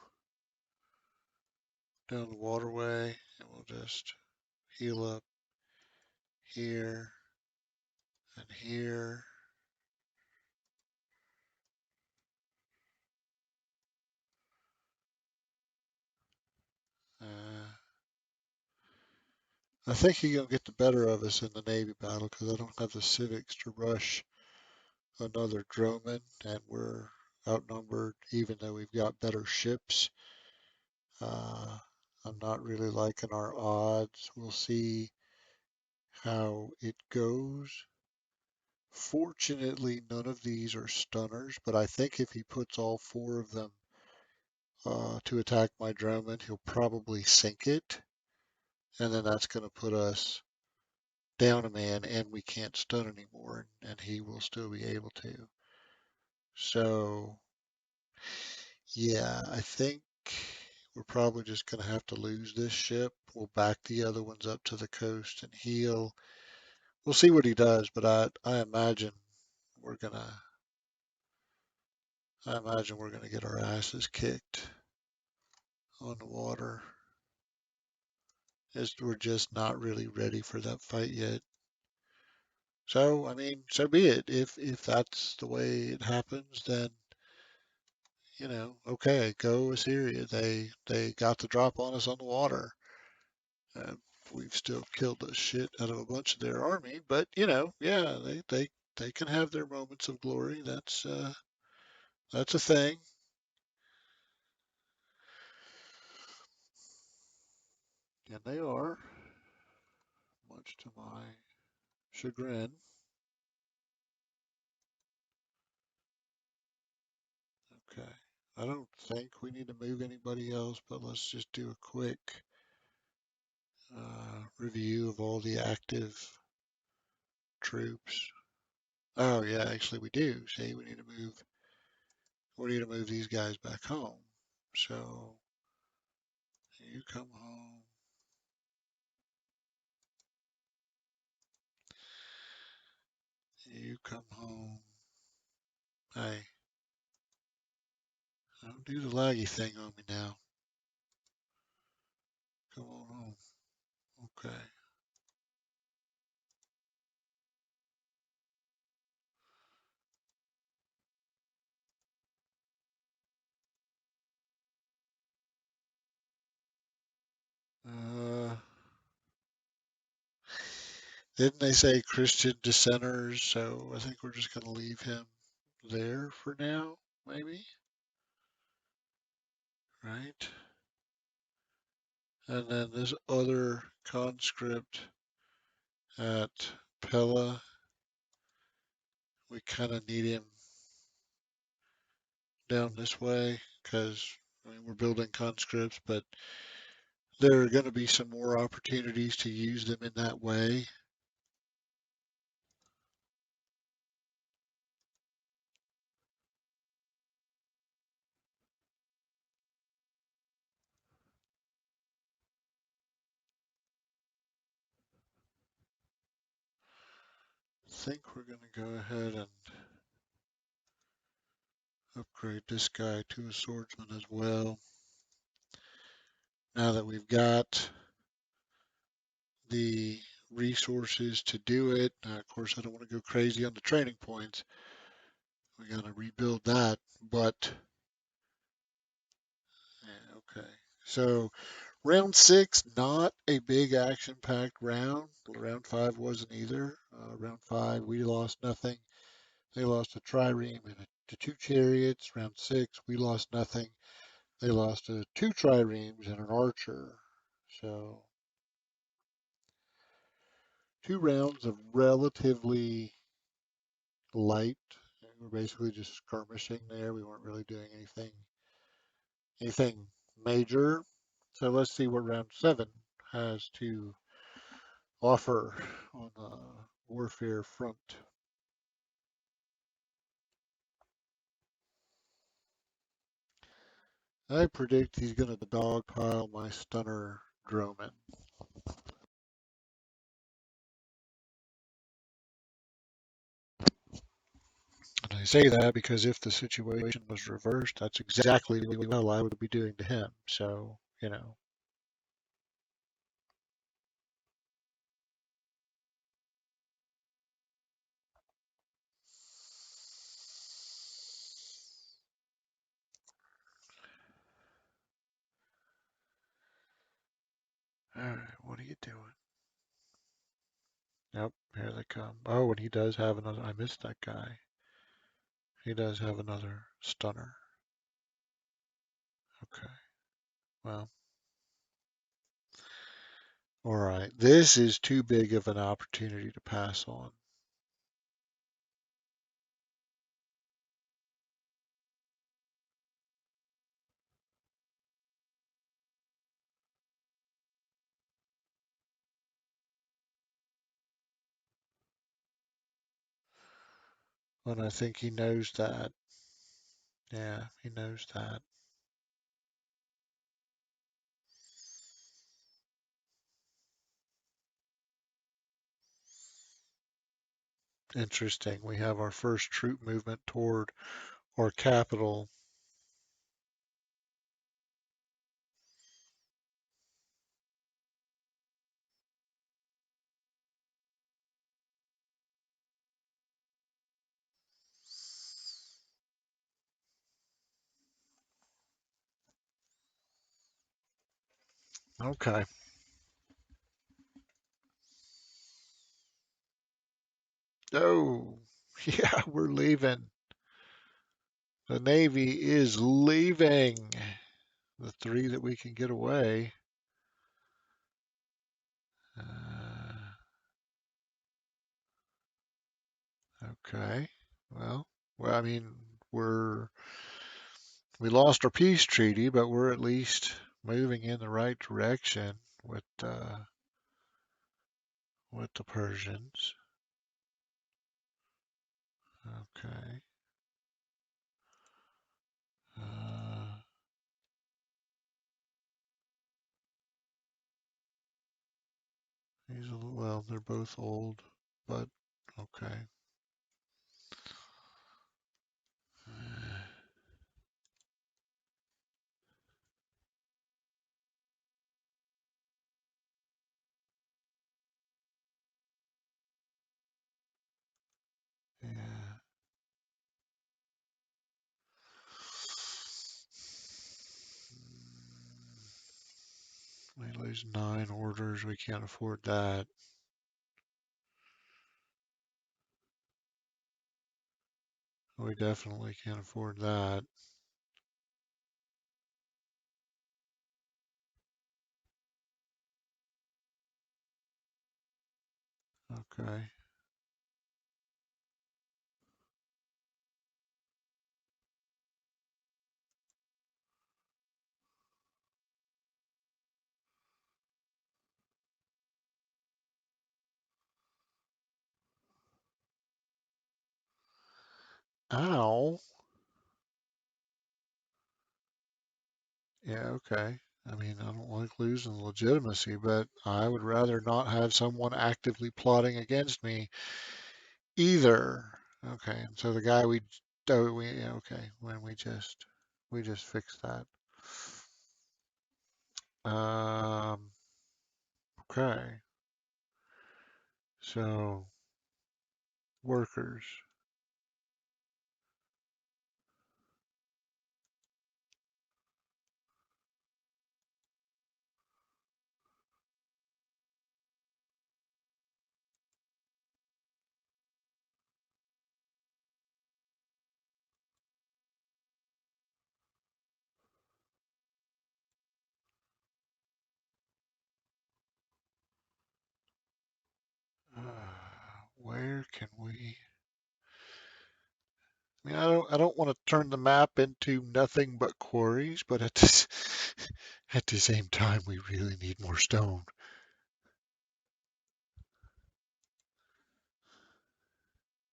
A: down the waterway and we'll just heal up here and here. Uh, I think he's gonna get the better of us in the Navy battle because I don't have the civics to rush another Droman, and outnumbered, even though we've got better ships. Uh, I'm not really liking our odds. We'll see how it goes. Fortunately, none of these are stunners, but I think if he puts all four of them to attack my drone, he'll probably sink it, and then that's going to put us down a man, and we can't stun anymore, and he will still be able to. So, yeah, I think we're probably just going to have to lose this ship. We'll back the other ones up to the coast, and we'll see what he does, but we're gonna, I imagine we're gonna get our asses kicked on the water. We're just not really ready for that fight yet. So, I mean, so be it. If that's the way it happens, then okay, go Assyria. They got the drop on us on the water. Uh, we've still killed the shit out of a bunch of their army, but yeah, they can have their moments of glory. That's a thing. And they are, much to my chagrin. Okay. I don't think we need to move anybody else, but let's just do a quick review of all the active troops. Oh yeah, actually we do. See, we need to move these guys back home. So you come home. You come home. Hey, don't do the laggy thing on me now. Come on home. Okay. Uh, didn't they say Christian dissenters? So I think we're just going to leave him there for now, maybe, right? And then this other conscript at Pella, we kind of need him down this way because we're building conscripts, but there are going to be some more opportunities to use them in that way. I think we're going to go ahead and upgrade this guy to a swordsman as well. Now that we've got the resources to do it. Of course, I don't want to go crazy on the training points. We got to rebuild that, but yeah, okay. So round six, not a big action-packed round. Round five wasn't either. Round five, we lost nothing. They lost a trireme and to two chariots. Round six, we lost nothing. They lost two triremes and an archer. So 2 rounds of relatively light. We were basically just skirmishing there. We weren't really doing anything major. So let's see what round seven has to offer on the warfare front. I predict he's going to dogpile my stunner Droman. And I say that because if the situation was reversed, that's exactly what I would be doing to him. So. All right, what are you doing? Yep, here they come. Oh, and he does have another. I missed that guy. he does have another stunner. Okay. Well, all right. This is too big of an opportunity to pass on. And I think he knows that. Yeah, he knows that. Interesting. We have our first troop movement toward our capital. Okay. Oh, yeah, we're leaving. The Navy is leaving. The three that we can get away. Uh, okay. Well, I mean, we lost our peace treaty, but we're at least moving in the right direction with the Persians. Okay. Uh, well, they're both old, but okay. Yeah. We lose 9 orders. We can't afford that. We definitely can't afford that. Okay. Ow. Yeah, okay. I mean, I don't like losing legitimacy, but I would rather not have someone actively plotting against me either. Okay, and so the guy yeah, okay, when we just fixed that. Um, okay. So workers. Where can we? I mean, I don't want to turn the map into nothing but quarries, but at the same time, we really need more stone.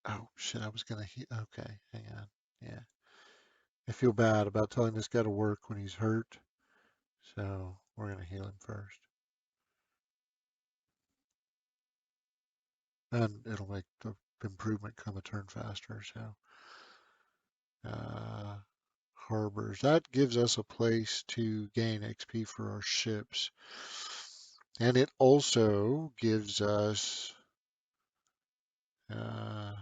A: Oh shit! I was gonna. Okay, hang on. Yeah, I feel bad about telling this guy to work when he's hurt, so we're gonna heal him first, and it'll make the improvement come a turn faster. So, uh, harbors. That gives us a place to gain XP for our ships, and it also gives us uh,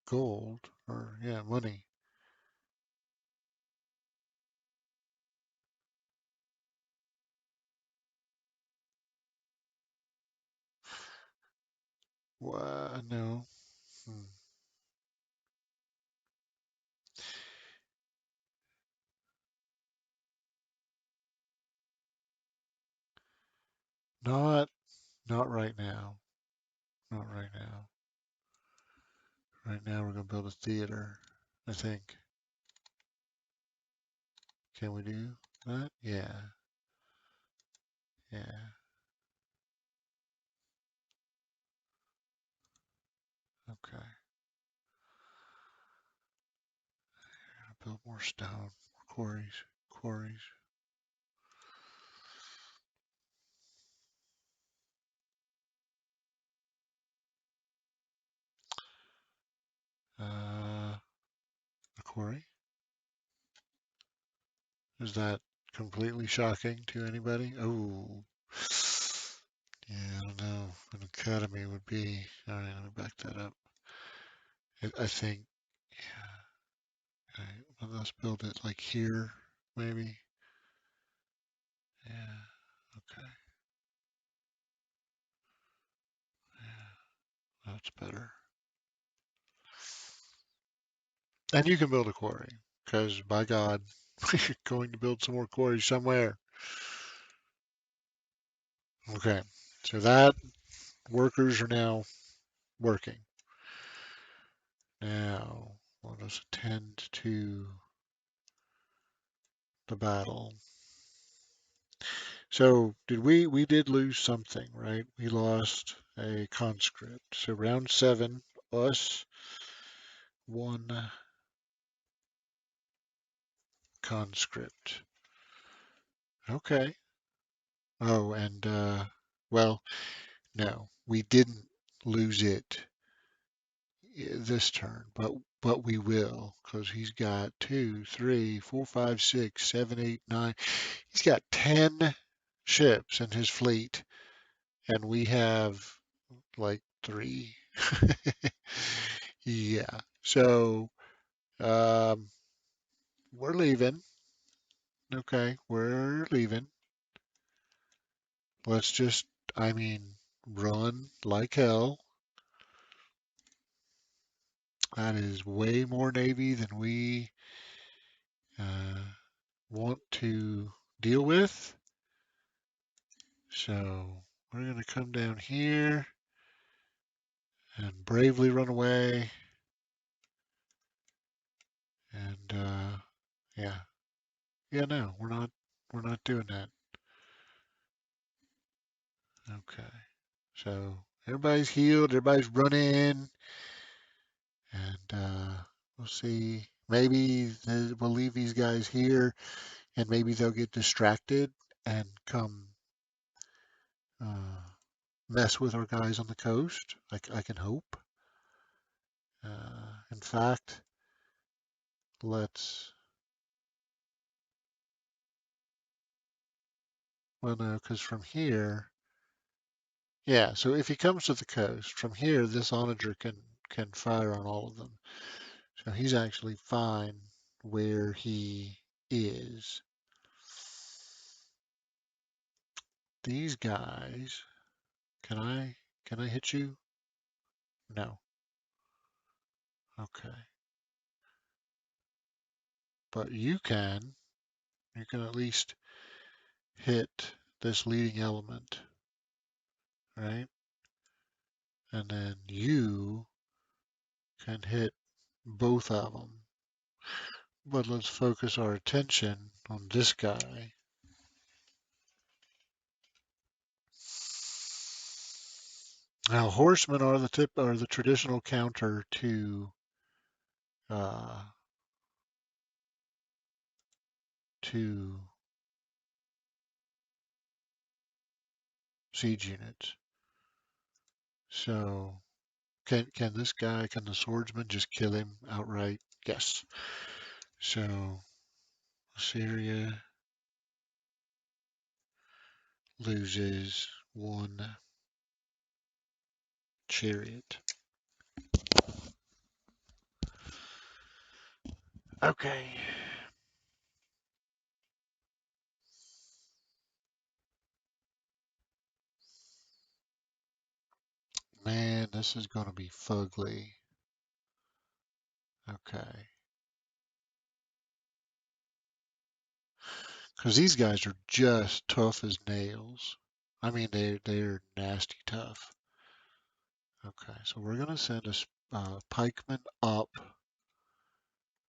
A: gold or yeah, money. No. Hmm. Not not right now. Not right now. Right now we're gonna build a theater, I think. Can we do that? Yeah. Yeah. Okay. Build more stone, more quarries, quarries. A quarry? Is that completely shocking to anybody? Oh, yeah, I don't know. An academy would be. All right, let me back that up. I think, yeah, okay, well, let's build it like here, maybe. Yeah, okay, yeah, that's better. And you can build a quarry, because by God, you're going to build some more quarries somewhere. Okay, so that workers are now working. Now, let us attend to the battle. So, we did lose something, right? We lost a conscript. So round 7, us, 1 conscript. Okay. Oh, and well, no, we didn't lose it this turn, but we will, because he's got 2, 3, 4, 5, 6, 7, 8, 9. He's got 10 ships in his fleet, and we have like 3. Yeah. So um, we're leaving. Okay, we're leaving. Let's just, I mean, run like hell. That is way more Navy than we uh, want to deal with. So we're going to come down here and bravely run away. And yeah, yeah, no, we're not doing that. Okay. So everybody's healed, everybody's running, and we'll see. Maybe we'll leave these guys here, and maybe they'll get distracted and come uh, mess with our guys on the coast. I can hope. In fact, let's. Well, no, because from here, yeah. So if he comes to the coast from here, this onager can fire on all of them. So he's actually fine where he is. These guys, can I hit you? No. Okay. But you can. You can at least hit this leading element, right? And then you can hit both of them. But let's focus our attention on this guy. Now, horsemen are the traditional counter uh, to siege units. So can this guy, can the swordsman just kill him outright? Yes. So Assyria loses 1 chariot. Okay. Man, this is going to be fugly. Okay. Because these guys are just tough as nails. I mean, they're nasty tough. Okay, so we're going to send a pikeman up,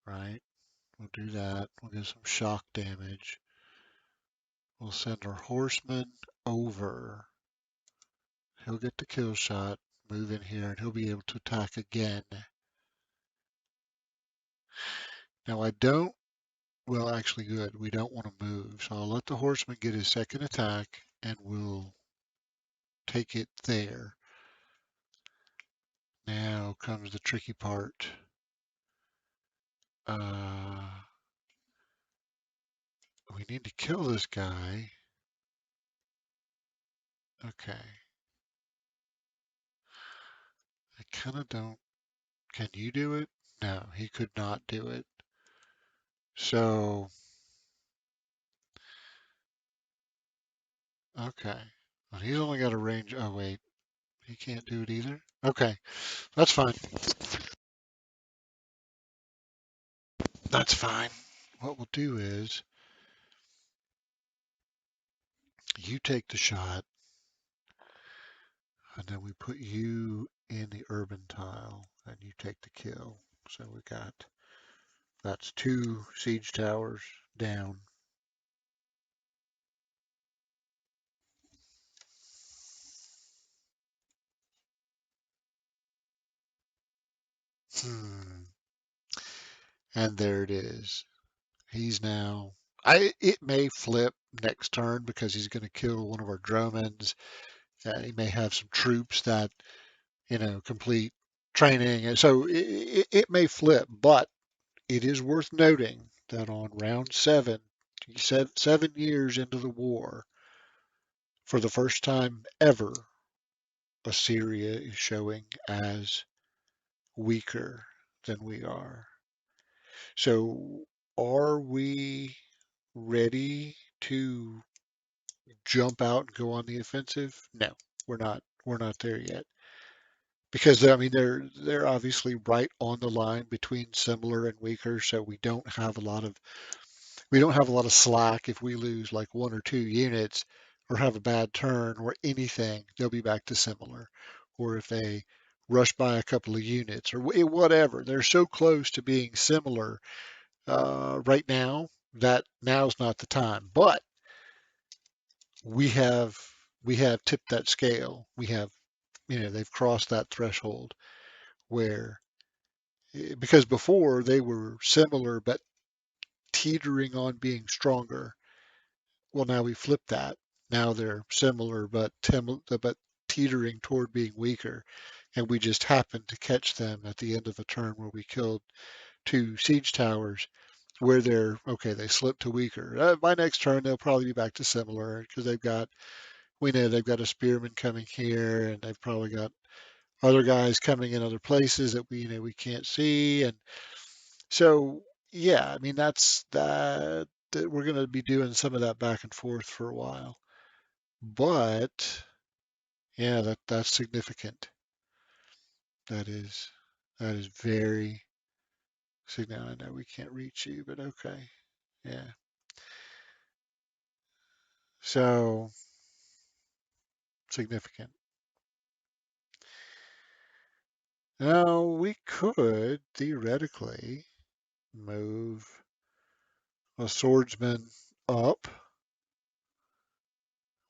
A: right? We'll do that. We'll get some shock damage. We'll send our horseman over. He'll get the kill shot, move in here, and he'll be able to attack again. Now I don't, well actually good, we don't want to move. So I'll let the horseman get his second attack and we'll take it there. Now comes the tricky part. We need to kill this guy. Okay. I kind of don't, can you do it? No, he could not do it. So, okay. Well, he's only got a range, oh wait, he can't do it either? Okay, that's fine. That's fine. What we'll do is you take the shot and then we put you in the urban tile and you take the kill. So we got, that's 2 siege towers down. And there it is. He's now, it may flip next turn because he's going to kill one of our Dromans. He may have some troops that, complete training. And so it may flip, but it is worth noting that on round 7, 7 years into the war, for the first time ever, Assyria is showing as weaker than we are. So are we ready to jump out and go on the offensive? No, we're not. We're not there yet. Because I mean they're obviously right on the line between similar and weaker, so we don't have a lot of slack if we lose like 1 or 2 units or have a bad turn or anything. They'll be back to similar, or if they rush by a couple of units or whatever, they're so close to being similar right now that now's not the time. But we have we have tipped that scale. We have they've crossed that threshold where because before they were similar but teetering on being stronger. Well, now we flip that. Now they're similar but teetering toward being weaker, and we just happened to catch them at the end of a turn where we killed 2 siege towers. Where they're okay, they slipped to weaker. By next turn, they'll probably be back to similar because we know they've got a spearman coming here, and they've probably got other guys coming in other places that we can't see, and so yeah, I mean that we're going to be doing some of that back and forth for a while, but yeah, that's significant. That is that is very significant. I know we can't reach you, but okay, yeah. So significant. Now we could theoretically move a swordsman up.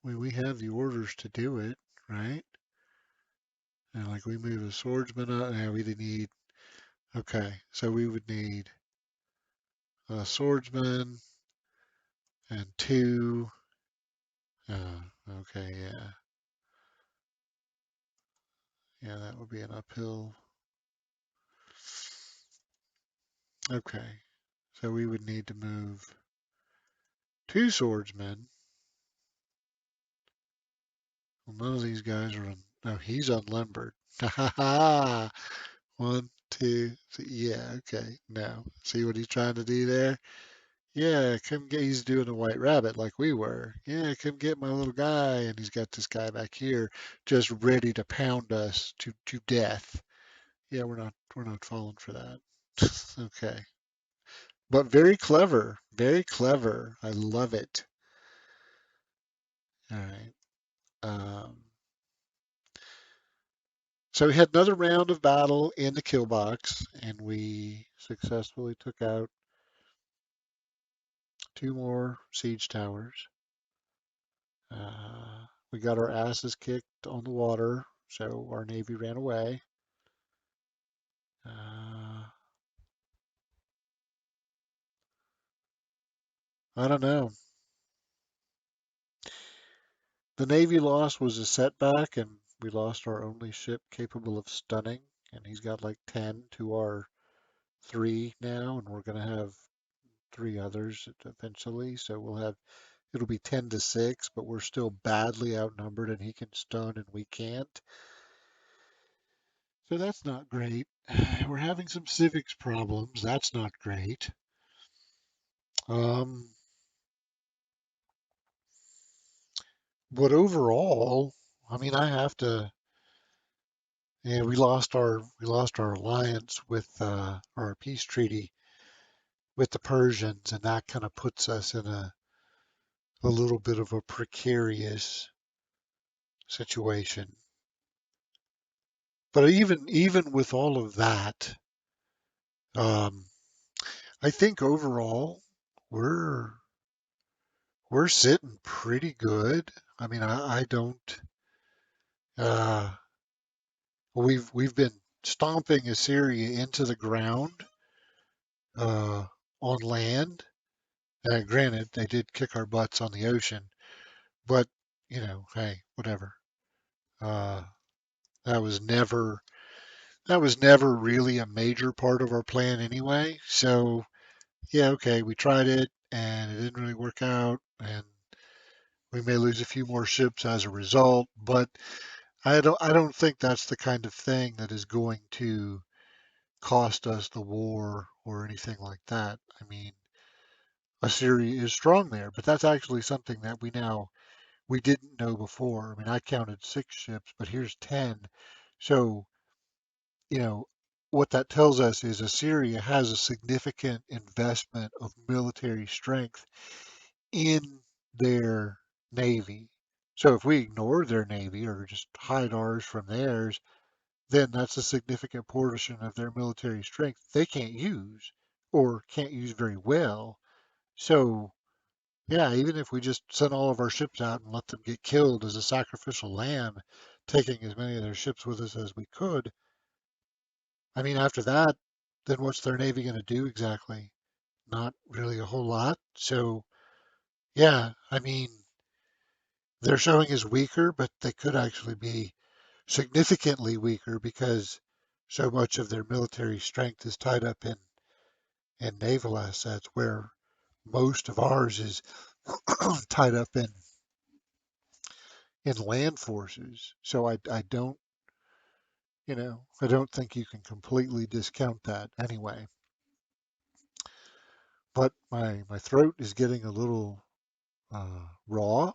A: We have the orders to do it, right? And like we move a swordsman up. Now we need, okay, so we would need a swordsman and 2. Okay, yeah. Yeah, that would be an uphill. Okay, so we would need to move 2 swordsmen. Well, none of these guys are no, he's unlimbered. Ha ha ha. 1, 2, 3. Yeah, okay. Now, see what he's trying to do there? Yeah, come get, he's doing a white rabbit like we were. Yeah, come get my little guy. And he's got this guy back here just ready to pound us to death. Yeah, we're not falling for that. Okay. But very clever. Very clever. I love it. All right. Um, so we had another round of battle in the kill box, and we successfully took out two more siege towers. We got our asses kicked on the water, so our navy ran away. Uh, I don't know. The navy loss was a setback, and we lost our only ship capable of stunning, and he's got like 10 to our three now, and we're going to have three others eventually. So it'll be 10-6, but we're still badly outnumbered, and he can stun and we can't. So that's not great. We're having some civics problems. That's not great. Um, but overall, I mean, I have to. Yeah, we lost our alliance with our peace treaty with the Persians, and that kind of puts us in a little bit of a precarious situation. But even with all of that, um, I think overall we're we're sitting pretty good. I mean, I don't. Uh, we've been stomping Assyria into the ground uh, on land. Granted, they did kick our butts on the ocean, but hey, whatever. Uh, that was never that was never really a major part of our plan anyway. So yeah, okay, we tried it and it didn't really work out, and we may lose a few more ships as a result. But I don't think that's the kind of thing that is going to cost us the war or anything like that. I mean, Assyria is strong there, but that's actually something that we didn't know before. I mean, I counted 6 ships, but here's 10. So, you know, what that tells us is Assyria has a significant investment of military strength in their navy. So if we ignore their navy or just hide ours from theirs, then that's a significant portion of their military strength they can't use or can't use very well. So yeah, even if we just sent all of our ships out and let them get killed as a sacrificial lamb, taking as many of their ships with us as we could, I mean, after that, then what's their navy going to do exactly? Not really a whole lot. So, yeah, I mean, they're showing as weaker, but they could actually be significantly weaker because so much of their military strength is tied up in naval assets, where most of ours is tied up in land forces. So I don't think you can completely discount that anyway. But my throat is getting a little raw,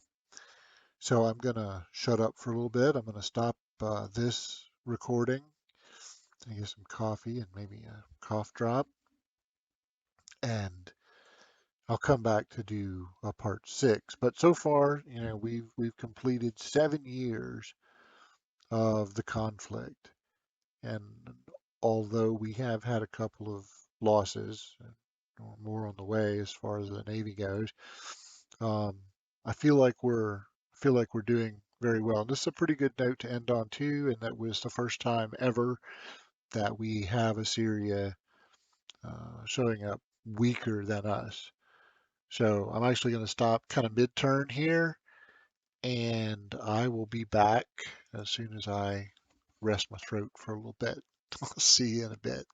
A: so I'm gonna shut up for a little bit. I'm gonna stop this recording and get some coffee and maybe a cough drop, and I'll come back to do a part 6. But so far, we've completed 7 years of the conflict. And although we have had a couple of losses, or more on the way as far as the Navy goes, um, I feel like we're doing very well. And this is a pretty good note to end on too, and that was the first time ever that we have Assyria showing up weaker than us. So I'm actually going to stop kind of mid-turn here, and I will be back as soon as I rest my throat for a little bit. I'll see you in a bit.